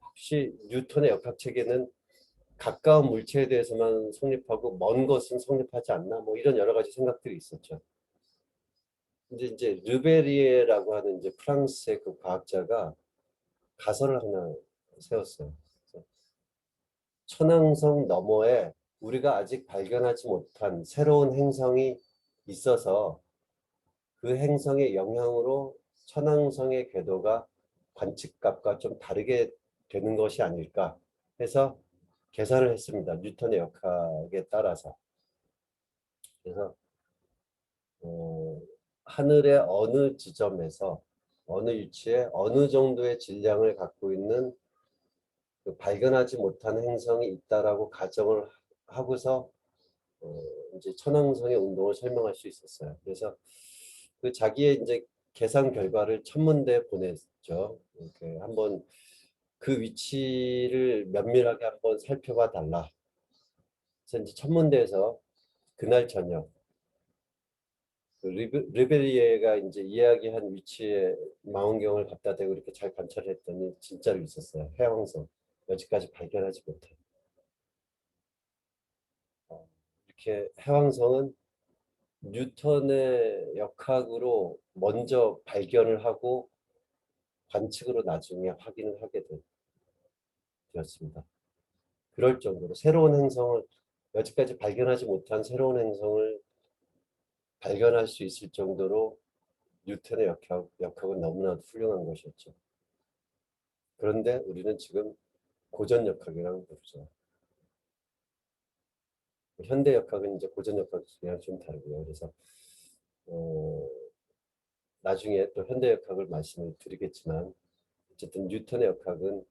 혹시 뉴턴의 역학 체계는 가까운 물체에 대해서만 성립하고 먼 것은 성립하지 않나? 뭐 이런 여러 가지 생각들이 있었죠. 근데 이제 르베리에라고 하는 이제 프랑스의 그 과학자가 가설을 하나 세웠어요. 그래서 천왕성 너머에 우리가 아직 발견하지 못한 새로운 행성이 있어서 그 행성의 영향으로 천왕성의 궤도가 관측값과 좀 다르게 되는 것이 아닐까 해서 계산을 했습니다. 뉴턴의 역학에 따라서. 그래서 하늘의 어느 지점에서 어느 위치에 어느 정도의 질량을 갖고 있는 그 발견하지 못한 행성이 있다라고 가정을 하고서 이제 천왕성의 운동을 설명할 수 있었어요. 그래서 그 자기의 이제 계산 결과를 천문대에 보냈죠. 이렇게 한번 그 위치를 면밀하게 한번 살펴봐 달라. 그래서 이제 천문대에서 그날 저녁 그 르벨리에가 이제 이야기한 위치에 망원경을 갖다 대고 이렇게 잘 관찰을 했더니 진짜로 있었어요. 해왕성. 여지까지 발견하지 못해. 이렇게 해왕성은 뉴턴의 역학으로 먼저 발견을 하고 관측으로 나중에 확인을 하게 되었습니다. 그럴 정도로 새로운 행성을 여지까지 발견하지 못한 새로운 행성을 발견할 수 있을 정도로 뉴턴의 역학은 너무나도 훌륭한 것이었죠. 그런데 우리는 지금 고전 역학이라고 부르죠. 현대 역학은 이제 고전 역학이랑 좀 다르고요. 그래서 나중에 또 현대 역학을 말씀을 드리겠지만 어쨌든 뉴턴의 역학은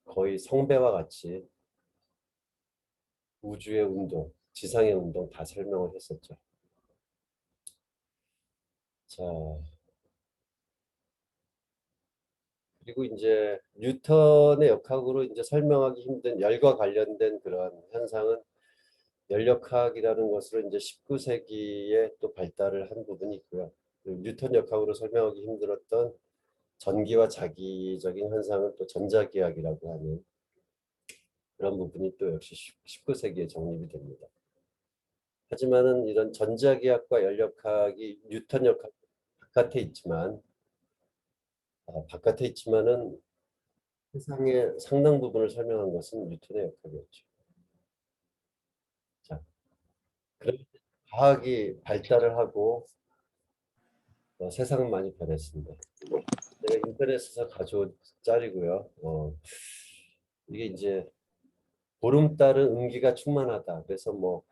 거의 성배와 같이 우주의 운동, 지상의 운동 다 설명을 했었죠. 자, 그리고 이제 뉴턴의 역학으로 이제 설명하기 힘든 열과 관련된 그러한 현상은 열역학이라는 것으로 이제 19세기에 또 발달을 한 부분이 있고요. 뉴턴 역학으로 설명하기 힘들었던 전기와 자기적인 현상은 또 전자기학이라고 하는 그런 부분이 또 역시 19세기에 정립이 됩니다. 하지만은 이런 전자기학과 열역학이 뉴턴 역학 바깥에 있지만은 세상의 상당 부분을 설명한 것은 뉴턴의 역학이었죠. 자, 그럼 과학이 발달을 하고 세상은 많이 변했습니다. 제가 인터넷에서 가져온 짤이고요. 이게 이제 보름달은 음기가 충만하다. 그래서 뭐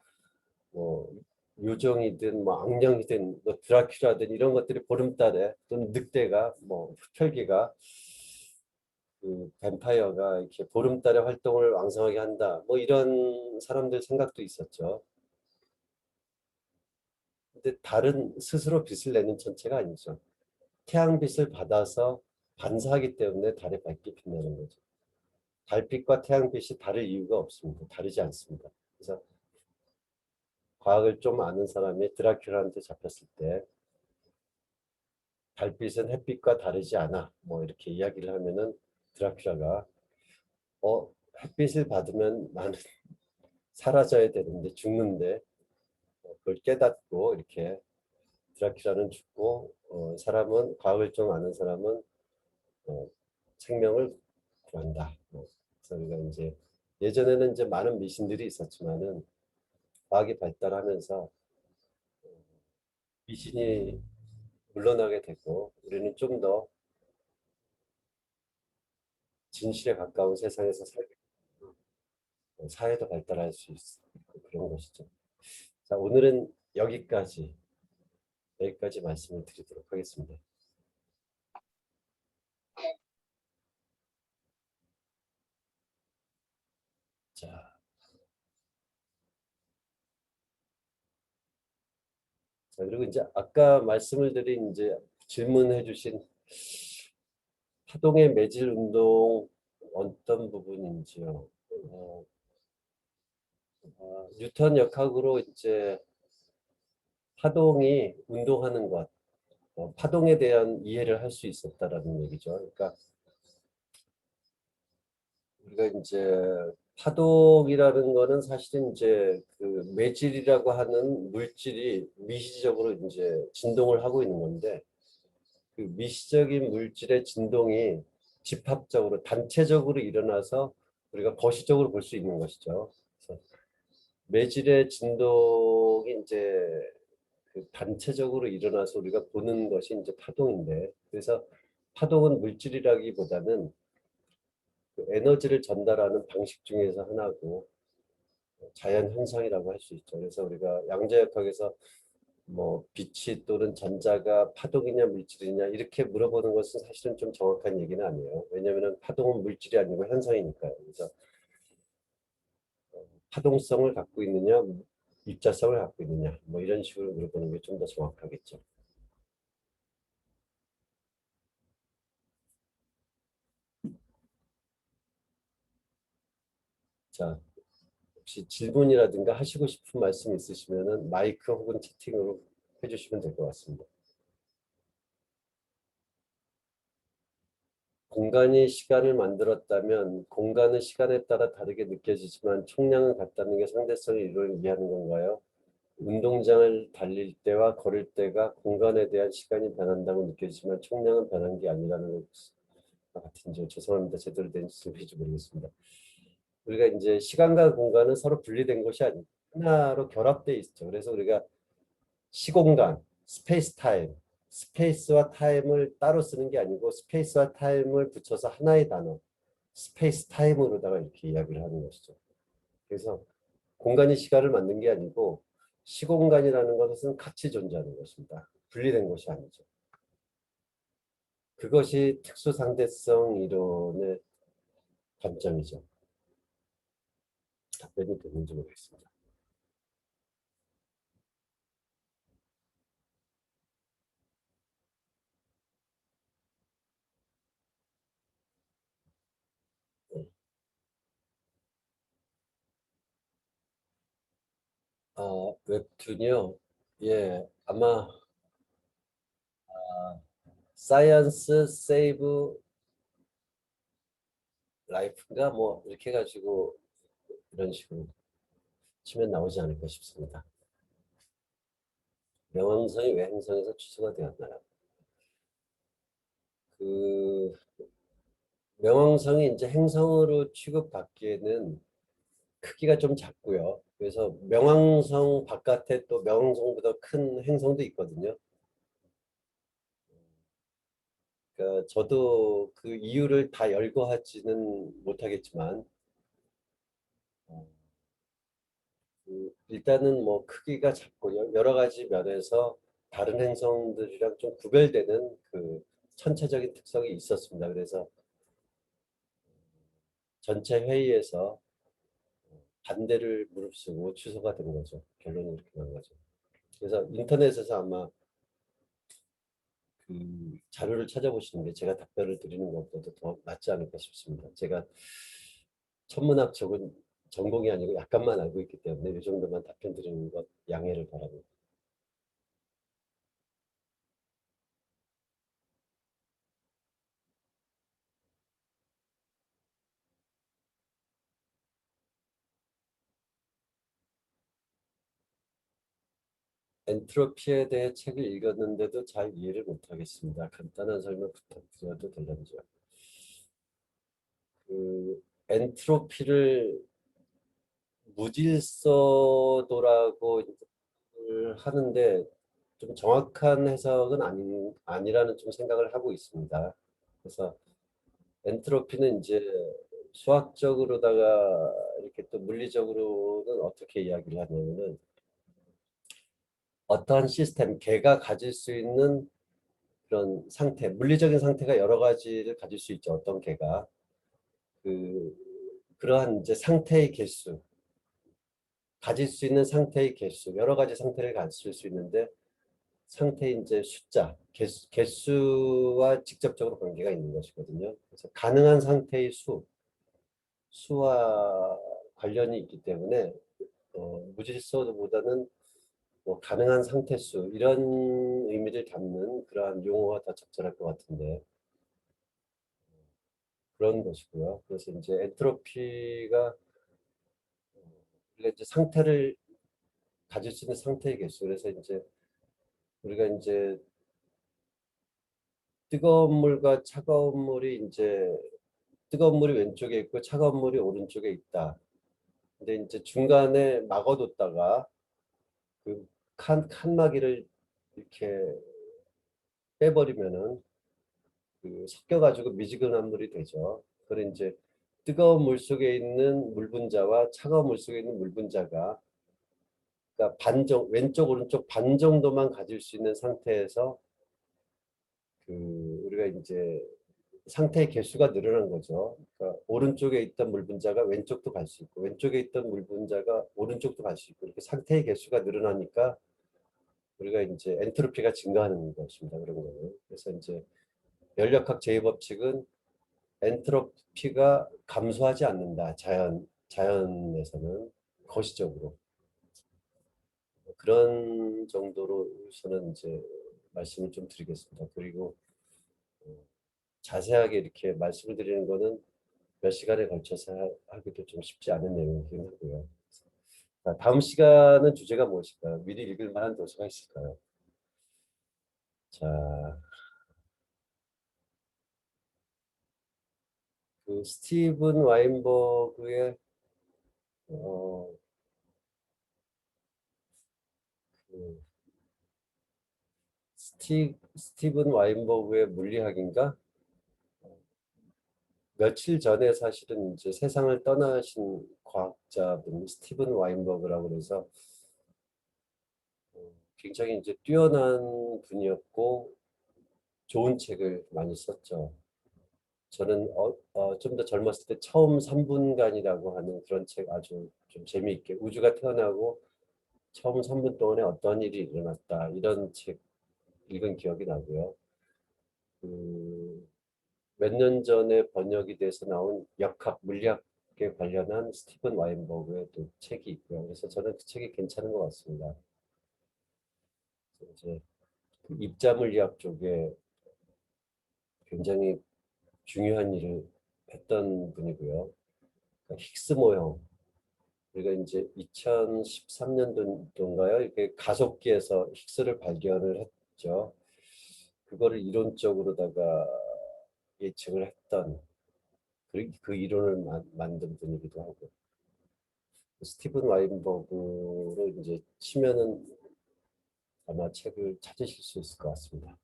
요정이든 뭐 악령이든 뭐 드라큘라든 이런 것들이 보름달에 또는 늑대가 뭐 흡혈귀가 그 뱀파이어가 이렇게 보름달에 활동을 왕성하게 한다. 뭐 이런 사람들 생각도 있었죠. 근데 달은 스스로 빛을 내는 천체가 아니죠. 태양빛을 받아서 반사하기 때문에 달의 밝게 빛나는 거죠. 달빛과 태양빛이 다를 이유가 없습니다. 다르지 않습니다. 그래서 과학을 좀 아는 사람이 드라큘라한테 잡혔을 때 달빛은 햇빛과 다르지 않아. 뭐 이렇게 이야기를 하면은 드라큘라가 햇빛을 받으면 나는 사라져야 되는데 죽는데 그걸 깨닫고 이렇게 드라큘라는 죽고 사람은 과학을 좀 아는 사람은 어, 생명을 구한다. 그래서 우리가 이제 예전에는 이제 많은 미신들이 있었지만은 과학이 발달하면서 미신이 물러나게 됐고 우리는 좀 더 진실에 가까운 세상에서 살게 되고 사회도 발달할 수 있고 그런 것이죠. 자, 오늘은 여기까지 말씀을 드리도록 하겠습니다. 자, 그리고 이제 아까 말씀을 드린 이제 질문해 주신 파동의 매질 운동 어떤 부분인지요. 뉴턴 역학으로 이제 파동이 운동하는 것, 파동에 대한 이해를 할 수 있었다라는 얘기죠. 그러니까 우리가 이제 파동이라는 거는 사실은 이제 그 매질이라고 하는 물질이 미시적으로 이제 진동을 하고 있는 건데 그 미시적인 물질의 진동이 집합적으로 단체적으로 일어나서 우리가 거시적으로 볼 수 있는 것이죠. 그래서 매질의 진동이 이제 그 단체적으로 일어나서 우리가 보는 것이 이제 파동인데 그래서 파동은 물질이라기보다는 그 에너지를 전달하는 방식 중에서 하나고 자연 현상이라고 할 수 있죠. 그래서 우리가 양자역학에서 뭐 빛이 또는 전자가 파동이냐 물질이냐 이렇게 물어보는 것은 사실은 좀 정확한 얘기는 아니에요. 왜냐하면 파동은 물질이 아니고 현상이니까요. 그래서 파동성을 갖고 있느냐, 입자성을 갖고 있느냐, 뭐 이런 식으로 물어보는 게 좀 더 정확하겠죠. 자, 혹시 질문이라든가 하시고 싶은 말씀 있으시면은 마이크 혹은 채팅으로 해주시면 될 것 같습니다. 공간이 시간을 만들었다면 공간은 시간에 따라 다르게 느껴지지만 총량은 같다는 게 상대성의 이론을 이해하는 건가요? 운동장을 달릴 때와 걸을 때가 공간에 대한 시간이 변한다고 느껴지지만 총량은 변한 게 아니라는 것 같은지 죄송합니다. 제대로 된 질문인지 모르겠습니다. 우리가 이제 시간과 공간은 서로 분리된 것이 아니고 하나로 결합되어 있죠. 그래서 우리가 시공간, 스페이스 타임, 스페이스와 타임을 따로 쓰는 게 아니고 스페이스와 타임을 붙여서 하나의 단어, 스페이스 타임으로다가 이렇게 이야기를 하는 것이죠. 그래서 공간이 시간을 만든 게 아니고 시공간이라는 것은 같이 존재하는 것입니다. 분리된 것이 아니죠. 그것이 특수상대성 이론의 관점이죠. 답변이 되는지 모르겠습니다. 웹툰이요? 예, 아마 사이언스 세이브 라이프인가 뭐 이렇게 해가지고 이런 식으로 치면 나오지 않을까 싶습니다. 명왕성이 왜 행성에서 취소가 되었나요? 그 명왕성이 이제 행성으로 취급받기에는 크기가 좀 작고요. 그래서 명왕성 바깥에 또 명왕성보다 큰 행성도 있거든요. 그러니까 저도 그 이유를 다 열거하지는 못하겠지만 일단은 뭐 크기가 작고 여러 가지 면에서 다른 행성들이랑 좀 구별되는 그 천체적인 특성이 있었습니다. 그래서 전체 회의에서 반대를 무릅쓰고 취소가 된 거죠. 결론이 이렇게 난 거죠. 그래서 인터넷에서 아마 그 자료를 찾아보시는 게 제가 답변을 드리는 것보다 더 낫지 않을까 싶습니다. 제가 천문학 적은 전공이 아니고 약간만 알고 있기 때문에 이 정도만 답변 드리는 것 양해를 바랍니다. 엔트로피에 대해 책을 읽었는데도 잘 이해를 못하겠습니다. 간단한 설명 부탁드려도 될런지요? 그 엔트로피를 무질서도라고 하는데 좀 정확한 해석은 아니라는 좀 생각을 하고 있습니다. 그래서 엔트로피는 이제 수학적으로다가 이렇게 또 물리적으로는 어떻게 이야기를 하냐면은 어떠한 시스템, 개가 가질 수 있는 그런 상태, 물리적인 상태가 여러 가지를 가질 수 있죠. 어떤 개가. 그러한 이제 상태의 개수, 가질 수 있는 상태의 개수, 여러 가지 상태를 가질 수 있는데 상태의 이제 숫자, 개수와 직접적으로 관계가 있는 것이거든요. 그래서 가능한 상태의 수와 관련이 있기 때문에 무질서보다는 뭐 가능한 상태수 이런 의미를 담는 그러한 용어가 더 적절할 것 같은데 그런 것이고요. 그래서 이제 엔트로피가 우리가 이제 상태를 가질 수 있는 상태의 개수. 그래서 이제 우리가 이제 뜨거운 물과 차가운 물이 이제 뜨거운 물이 왼쪽에 있고 차가운 물이 오른쪽에 있다. 근데 이제 중간에 막아뒀다가 그 칸막이를 이렇게 빼버리면은 그 섞여가지고 미지근한 물이 되죠. 그걸 이제 뜨거운 물 속에 있는 물 분자와 차가운 물 속에 있는 물 분자가 그러니까 왼쪽 오른쪽 반 정도만 가질 수 있는 상태에서 우리가 이제 상태의 개수가 늘어난 거죠. 그러니까 오른쪽에 있던 물 분자가 왼쪽도 갈 수 있고 왼쪽에 있던 물 분자가 오른쪽도 갈 수 있고 이렇게 상태의 개수가 늘어나니까 우리가 이제 엔트로피가 증가하는 것입니다. 그런 거는. 그래서 이제 열역학 제2법칙은 엔트로피가 감소하지 않는다. 자연에서는 거시적으로 그런 정도로 저는 이제 말씀을 좀 드리겠습니다. 그리고 자세하게 이렇게 말씀을 드리는 거는 몇 시간에 걸쳐서 하기도 좀 쉽지 않은 내용이긴 하고요. 자, 다음 시간은 주제가 무엇일까요? 미리 읽을 만한 도서가 있을까요? 자, 스티븐 와인버그의 어, 그 스티븐 와인버그의 물리학인가? 며칠 전에 사실은 이제 세상을 떠나신 과학자분 스티븐 와인버그라고 그래서 굉장히 이제 뛰어난 분이었고 좋은 책을 많이 썼죠. 저는 좀 더 젊었을 때 처음 3분간이라고 하는 그런 책 아주 좀 재미있게 우주가 태어나고 처음 3분 동안에 어떤 일이 일어났다 이런 책 읽은 기억이 나고요. 몇 년 전에 번역이 돼서 나온 역학 물리학에 관련한 스티븐 와인버그의 또 책이 있고요. 그래서 저는 그 책이 괜찮은 것 같습니다. 그래서 이제 그 입자 물리학 쪽에 굉장히 중요한 일을 했던 분이고요. 그러니까 힉스 모형 우리가 이제 2013년도인가요? 이렇게 가속기에서 힉스를 발견을 했죠. 그거를 이론적으로다가 예측을 했던 그 이론을 만든 분이기도 하고 스티븐 와인버그로 이제 치면은 아마 책을 찾으실 수 있을 것 같습니다.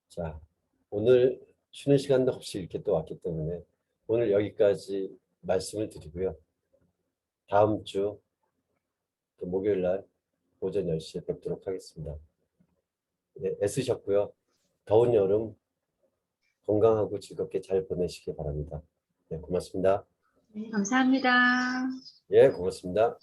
자, 오늘 쉬는 시간도 없이 이렇게 또 왔기 때문에 오늘 여기까지 말씀을 드리고요. 다음 주 또 목요일 날 오전 10시에 뵙도록 하겠습니다. 네, 애쓰셨고요. 더운 여름 건강하고 즐겁게 잘 보내시기 바랍니다. 네, 고맙습니다. 네, 감사합니다. 예, 고맙습니다.